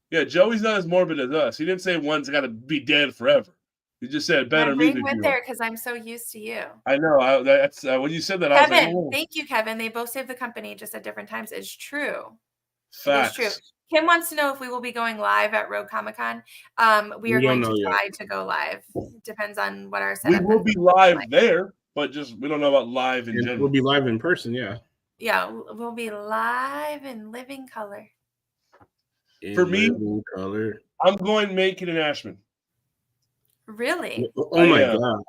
Yeah, Joey's not as morbid as us. He didn't say one's got to be dead forever. He just said better music duo. Went there because I'm so used to you. I know. That's when you said that. Kevin, I was like, oh. Thank you, Kevin. They both saved the company just at different times. It's true. Facts. It's true. Kim wants to know if we will be going live at Rogue Comic Con. We are going to try to go live. It depends on what our setup is. We will be live there, but just we don't know about live in general. We'll be live in person, yeah. Yeah, we'll be live in living color. For me, I'm going Macon and Ashman. Really? Oh my God.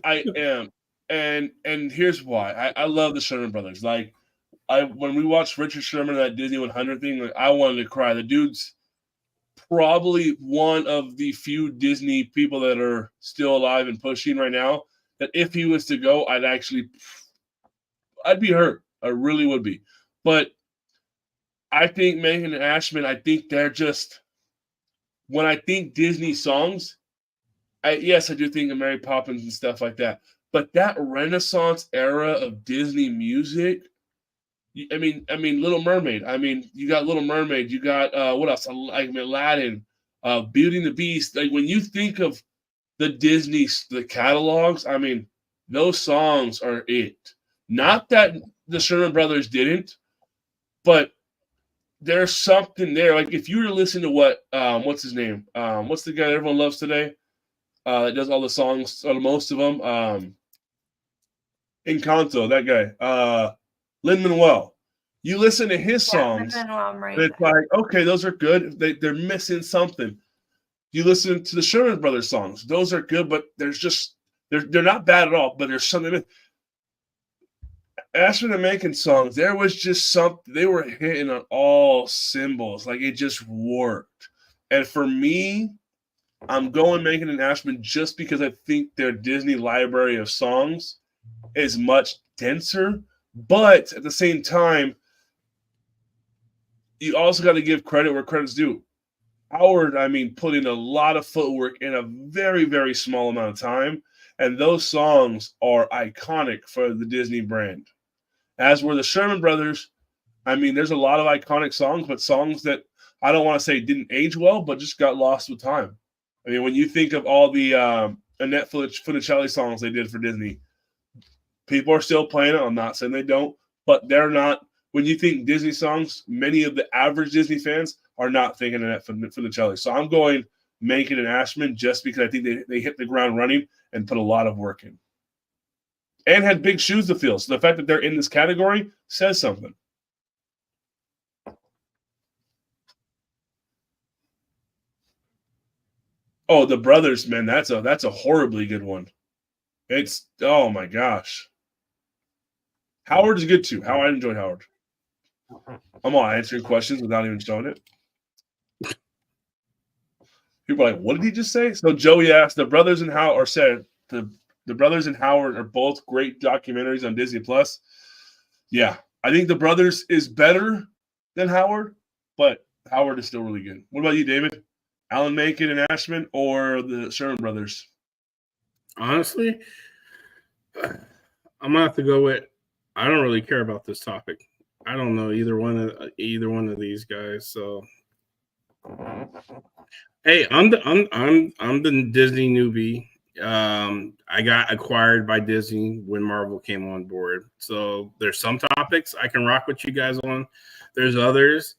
I am. And here's why. I love the Sherman Brothers. Like when we watched Richard Sherman that Disney 100 thing, like I wanted to cry. The dude's probably one of the few Disney people that are still alive and pushing right now. That if he was to go, I'd be hurt. I really would be. But I think Macon and Ashman, I think they're just when I think Disney songs, yes, I do think of Mary Poppins and stuff like that. But that Renaissance era of Disney music, I mean, Little Mermaid. I mean, you got Little Mermaid. You got what else? Like Aladdin, Beauty and the Beast. Like when you think of the catalogs, I mean, those songs are it. Not that the Sherman Brothers didn't, but there's something there. Like if you were to listen to what's his name? What's the guy that everyone loves today? That does all the songs, or most of them. Encanto, that guy. Lin-Manuel. You listen to his songs, it's like, okay, those are good. They're missing something. You listen to the Sherman Brothers songs. Those are good, but they're not bad at all, but there's something. Ashman and Macon songs, there was just something. They were hitting on all cymbals. Like it just worked. And for me, I'm going Macon and Ashman just because I think their Disney library of songs is much denser. But at the same time, you also got to give credit where credit's due. Howard, put in a lot of footwork in a very, very small amount of time. And those songs are iconic for the Disney brand. As were the Sherman Brothers, there's a lot of iconic songs, but songs that I don't want to say didn't age well, but just got lost with time. When you think of all the Annette Funicelli songs they did for Disney, people are still playing it. I'm not saying they don't, but they're not. When you think Disney songs, many of the average Disney fans are not thinking Annette Funicelli. So I'm going Macon and Ashman just because I think they hit the ground running and put a lot of work in. And had big shoes to fill. So the fact that they're in this category says something. Oh, the Brothers, man, that's a horribly good one. It's oh my gosh. Howard is good too. I enjoyed Howard. I'm all answering questions without even showing it. People are like, what did he just say? So Joey asked, the brothers in Howard, or said the brothers in Howard are both great documentaries on Disney Plus. Yeah, I think the brothers is better than Howard, but Howard is still really good. What about you, David? Alan Menken and Ashman, or the Sherman brothers? Honestly, I'm gonna have to go with. I don't really care about this topic. I don't know either one of these guys. So, hey, I'm the Disney newbie. I got acquired by Disney when Marvel came on board. So there's some topics I can rock with you guys on. There's others.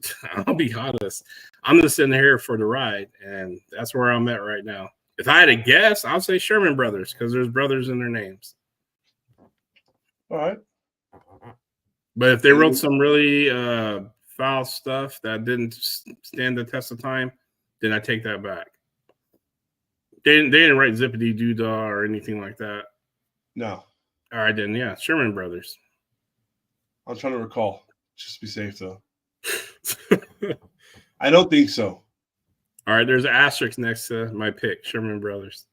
I'll be honest. I'm just sitting here for the ride, and that's where I'm at right now. If I had to guess, I'll say Sherman Brothers because there's brothers in their names. All right. But if they wrote some really foul stuff that didn't stand the test of time, then I take that back. They didn't write Zippity Doodah or anything like that. No. All right, then, yeah, Sherman Brothers. I'm trying to recall. Just to be safe, though. I don't think so. All right, there's an asterisk next to my pick, Sherman Brothers.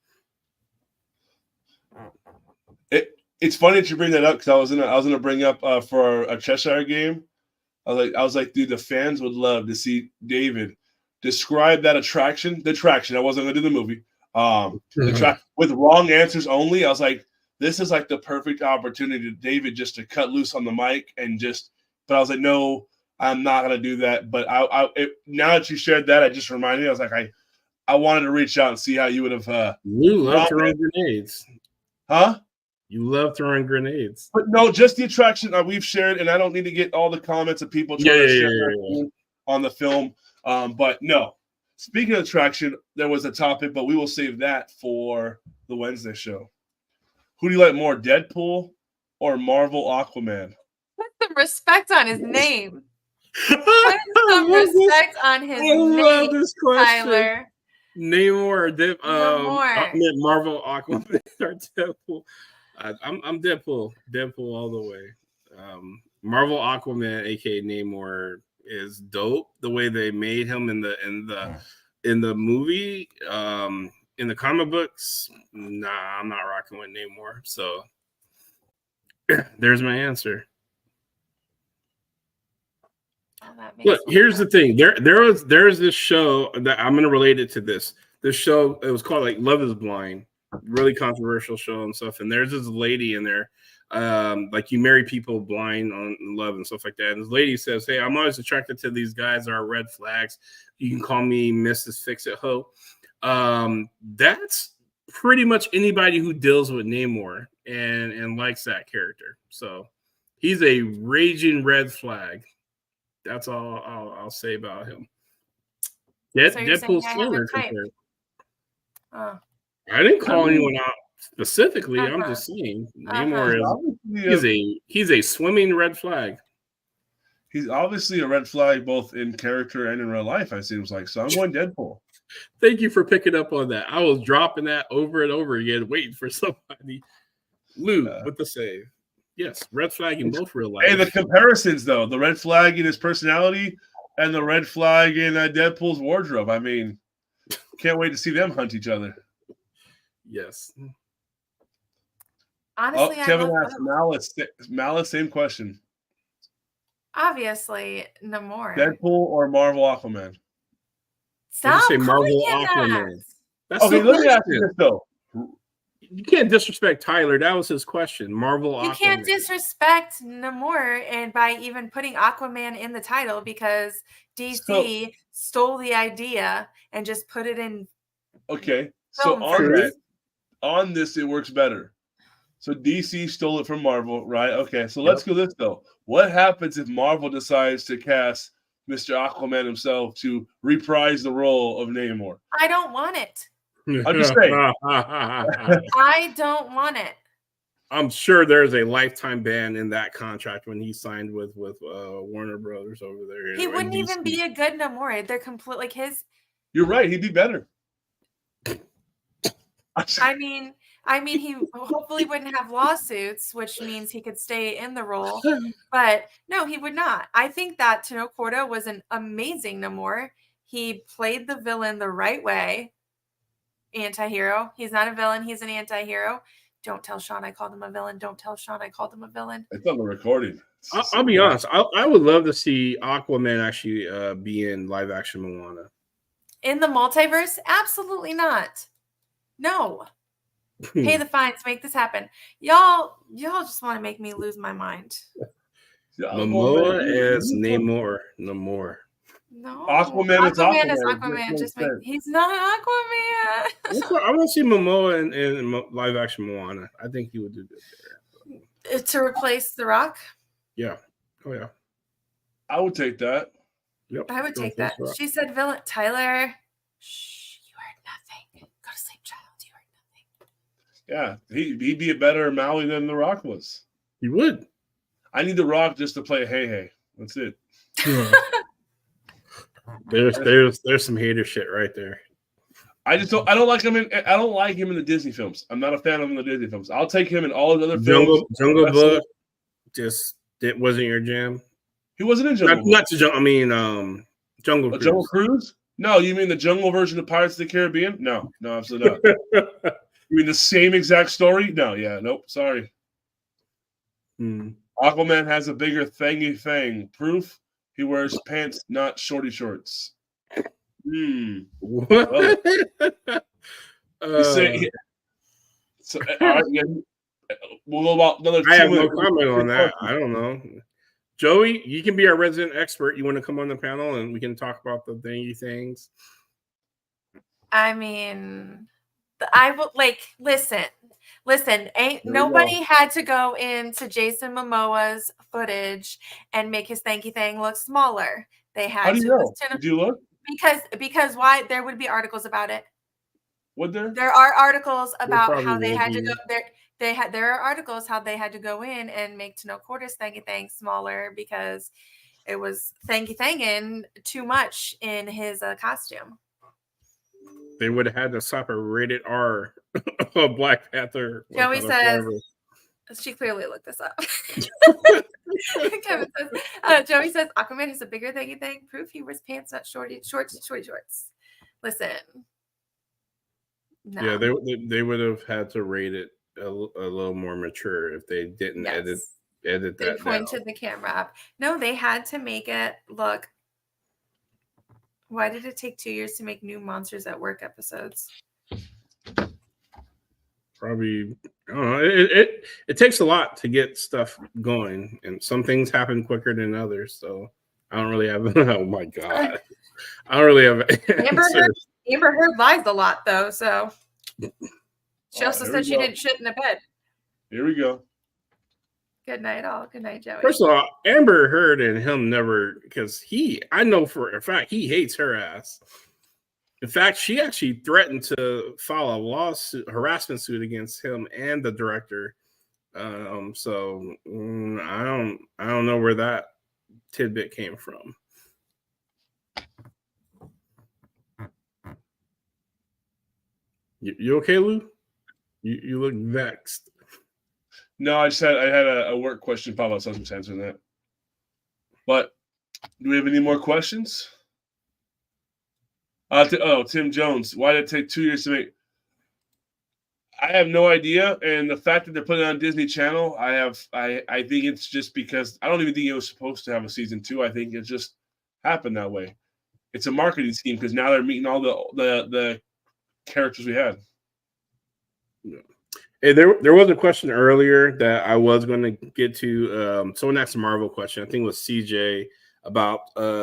It's funny that you bring that up because I was gonna bring up for a Cheshire game. I was like, dude, the fans would love to see David describe that attraction. The attraction. I wasn't gonna do the movie. With wrong answers only. I was like, this is like the perfect opportunity to David just to cut loose on the mic and just. But I was like, no, I'm not gonna do that. But now that you shared that, I just reminded me. I was like, I wanted to reach out and see how you would have. You love throwing grenades, huh? You love throwing grenades. But no, just the attraction we've shared, and I don't need to get all the comments of people trying to share on the film. But no, speaking of attraction, there was a topic, but we will save that for the Wednesday show. Who do you like more, Deadpool or Marvel Aquaman? Put some respect on his name. Put some respect on his name, love this question. Tyler. Namor or Namor. Marvel Aquaman or Deadpool. I'm Deadpool. Deadpool all the way. Marvel Aquaman, aka Namor, is dope. The way they made him in the movie, in the comic books, nah, I'm not rocking with Namor. So there's my answer. Look, here's the thing. There's this show that I'm gonna relate it to this. This show, it was called like Love is Blind. Really controversial show and stuff. And there's this lady in there, like you marry people blind on love and stuff like that. And this lady says, hey, I'm always attracted to these guys that are red flags. You can call me Mrs. Fix-It Ho. That's pretty much anybody who deals with Namor and likes that character. So he's a raging red flag. That's all I'll say about him. Deadpool's similar compared. I didn't call anyone out specifically. I'm just saying Namor he's a swimming red flag. He's obviously a red flag both in character and in real life, it seems like. So I'm going Deadpool. Thank you for picking up on that. I was dropping that over and over again, waiting for somebody. Lou with the save. Yes, red flag in both real life. Hey, the comparisons, though. The red flag in his personality and the red flag in Deadpool's wardrobe. I mean, can't wait to see them hunt each other. Yes. Honestly, Kevin asked Malice, same question. Obviously, Namor. Deadpool or Marvel Aquaman? Stop say Marvel Aquaman. That's okay, let me ask you this, though. You can't disrespect Tyler. That was his question. Marvel Aquaman. You can't disrespect Namor and by even putting Aquaman in the title because DC stole the idea and just put it in. Okay, so on this, it works better. So DC stole it from Marvel, right? Okay, so let's go this, though. What happens if Marvel decides to cast Mr. Aquaman himself to reprise the role of Namor? I don't want it. I'm just saying. I don't want it. I'm sure there's a lifetime ban in that contract when he signed with Warner Brothers over there. He wouldn't even be a good Namor. They're completely like his. You're right. He'd be better. I mean, he hopefully wouldn't have lawsuits, which means he could stay in the role. But no, he would not. I think that Tenoch Huerta was an amazing Namor. He played the villain the right way. anti-hero. He's not a villain. He's an anti-hero. Don't tell Sean I called him a villain. Don't tell Sean I called him a villain. It's on the recording. I'll be honest. I would love to see Aquaman actually be in live action Moana. In the multiverse? Absolutely not. No. Pay the fines. Make this happen. Y'all just want to make me lose my mind. Momoa is Namor. No more. No. Aquaman is Aquaman. Aquaman. Just he's not Aquaman. I want to see Momoa in live action Moana. I think he would do good there. To replace The Rock? Yeah. Oh, yeah. I would take that. Yep. I would take that. She said villain. Tyler, shh, you heard nothing. Go to sleep, child. You heard nothing. Yeah, he'd be a better Maui than The Rock was. He would. I need The Rock just to play Hey Hey. That's it. There's some hater shit right there. I don't like him in the Disney films. I'm not a fan of him in the Disney films. I'll take him in all the other films. Jungle Book it wasn't your jam. He wasn't in Jungle Book. Not the Jungle. I mean, Jungle Cruise. Jungle Cruise? No, you mean the jungle version of Pirates of the Caribbean? No, absolutely not. You mean the same exact story? No, nope. Sorry. Aquaman has a bigger thingy thing. Proof he wears pants, not shorty shorts. What? All right, we'll go about another. I have no comment on that. I don't know. Joey, you can be our resident expert. You want to come on the panel and we can talk about the thingy things? I mean, I will listen. Nobody had to go into Jason Momoa's footage and make his thanky thing look smaller. They had How do you know? Did you look? Because why? There would be articles about it. Would there? There are articles about how they had to go there. There are articles how they had to go in and make To No Quarters thanky thing smaller because it was thanky thanging too much in his costume. They would have had to stop a rated R Black Panther. Joey says, she clearly looked this up. Kevin says, Joey says, Aquaman has a bigger thanky thing. Proof he wears pants, not shorty shorts. Listen. No. Yeah, they would have had to rate it a little more mature if they didn't edit that. They pointed the camera up. No, they had to make it look. Why did it take 2 years to make new Monsters at Work episodes? Probably, I don't know. It takes a lot to get stuff going, and some things happen quicker than others. So I don't really have. Oh my god, I don't really have. Amber Heard lies a lot though, so she also said she didn't shit in a bed. Here we go. Good night, all. Good night, Joey. First of all, Amber Heard and him never, because I know for a fact he hates her ass. In fact, she actually threatened to file a harassment suit against him and the director. So I don't know where that tidbit came from. You okay, Lou? You look vexed. No, I had a work question pop up, so I was answering that. But do we have any more questions? Tim Jones. Why did it take 2 years to make? I have no idea, and the fact that they're putting it on Disney Channel, I think it's just because I don't even think it was supposed to have a season 2. I think it just happened that way. It's a marketing scheme because now they're meeting all the characters we had. Yeah. Hey, there was a question earlier that I was going to get to. Someone asked a Marvel question. I think it was CJ about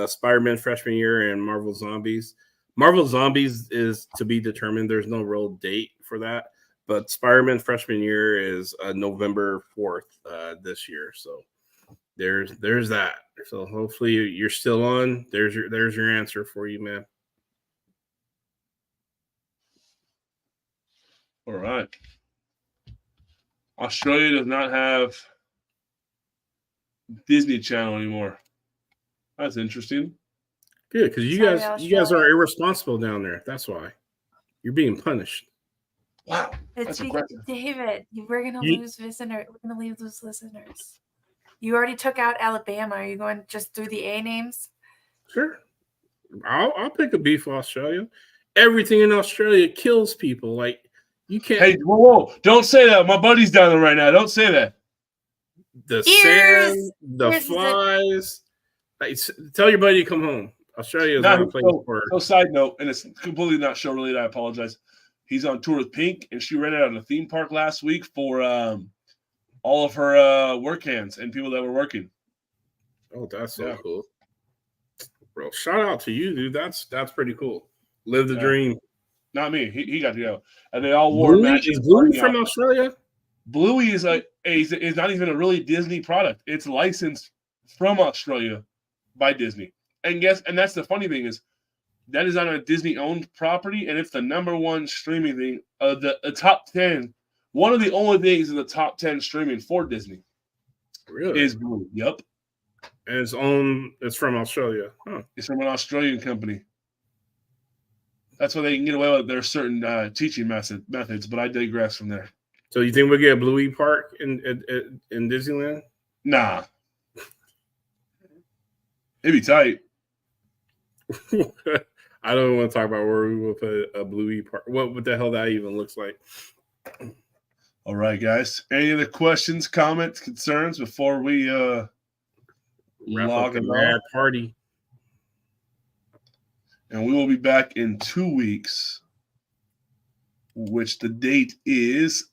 Spider-Man freshman year and Marvel Zombies. Marvel Zombies is to be determined. There's no real date for that. But Spider-Man freshman year is November 4th this year. So there's that. So hopefully you're still on. There's your answer for you, man. All right. Australia does not have Disney Channel anymore. That's interesting. Good, because you guys are irresponsible down there. That's why you're being punished. Wow, it's David. We're gonna lose listeners. We're gonna lose listeners. You already took out Alabama. Are you going just through the A names? Sure. I'll pick a B for Australia. everything in Australia kills people. Like you can't. Hey, whoa! Don't say that. My buddy's down there right now. Don't say that. The sand, the flies. Like, tell your buddy to come home. Australia is not a place for. So, side note, and it's completely not show related. I apologize. He's on tour with Pink, and she rented out a theme park last week for all of her work hands and people that were working. Oh, that's so cool, bro! Shout out to you, dude. That's pretty cool. Live the dream. Not me. He got to go, and they all wore Bluey? matching. Is Bluey from Australia? Bluey is not even a really Disney product. It's licensed from Australia by Disney. And that's the funny thing is that is on a Disney-owned property, and it's the #1 streaming thing. The top 10. One of the only things in the top 10 streaming for Disney. Really? Is Bluey. Yep. And it's from Australia. Huh. It's from an Australian company. That's why they can get away with their certain teaching methods, but I digress from there. So you think we'll get a Bluey Park in Disneyland? Nah. It'd be tight. I don't want to talk about where we will put a Bluey Park. What the hell that even looks like? All right, guys. Any other questions, comments, concerns before we log a it mad party? And we will be back in 2 weeks, which the date is,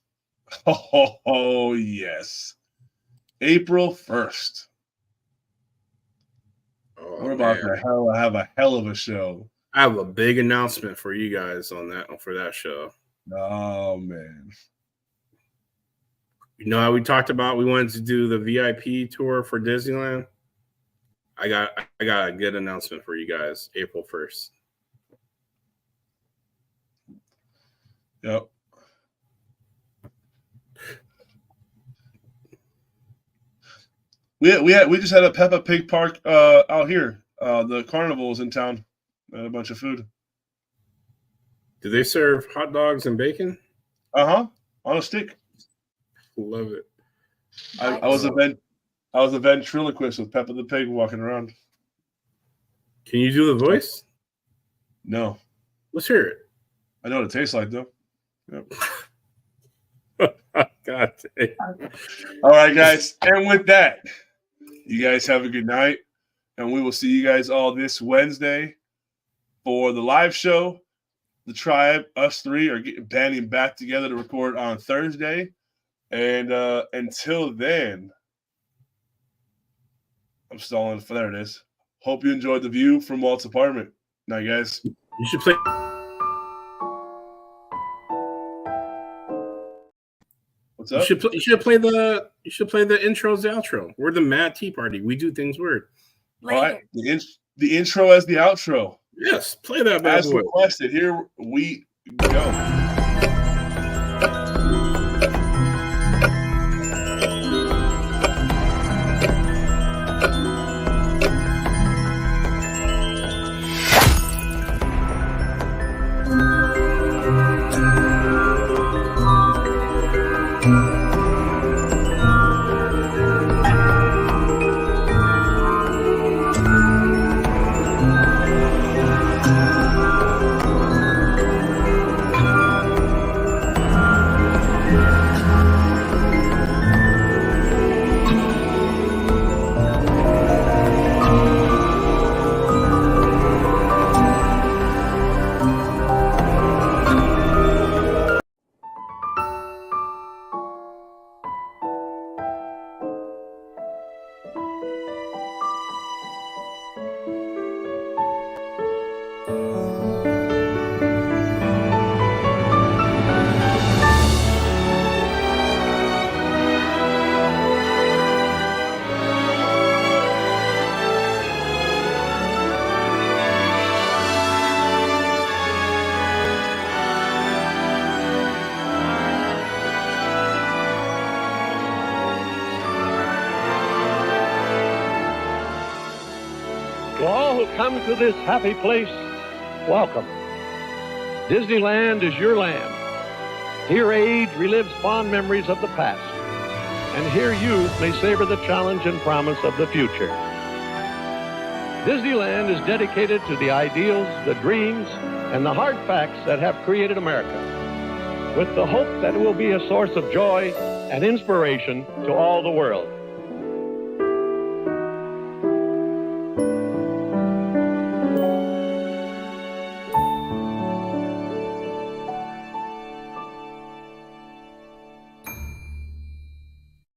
yes, April 1st. Oh, we're about to have a hell of a show. I have a big announcement for you guys for that show. Oh, man. You know how we talked about we wanted to do the VIP tour for Disneyland? I got a good announcement for you guys. April 1st. Yep. We just had a Peppa Pig park out here. The carnival's in town. A bunch of food. Do they serve hot dogs and bacon? On a stick. Love it. I was a ventriloquist with Peppa the Pig walking around. Can you do the voice? No. Let's hear it. I know what it tastes like though. Yep. God dang. All right, guys. And with that, you guys have a good night. And we will see you guys all this Wednesday for the live show. The tribe, us three, are banding back together to record on Thursday. And until then, I'm stalling. There it is. Hope you enjoyed the view from Walt's apartment. Night, guys. You should play. What's up? You should play the intros, the outro. We're the Mad Tea Party. We do things weird. All right. The intro as the outro. Yes, play that bad as boy. Requested. Here we go. To all who come to this happy place, welcome. Disneyland is your land. Here age relives fond memories of the past, and here youth may savor the challenge and promise of the future. Disneyland is dedicated to the ideals, the dreams, and the hard facts that have created America, with the hope that it will be a source of joy and inspiration to all the world.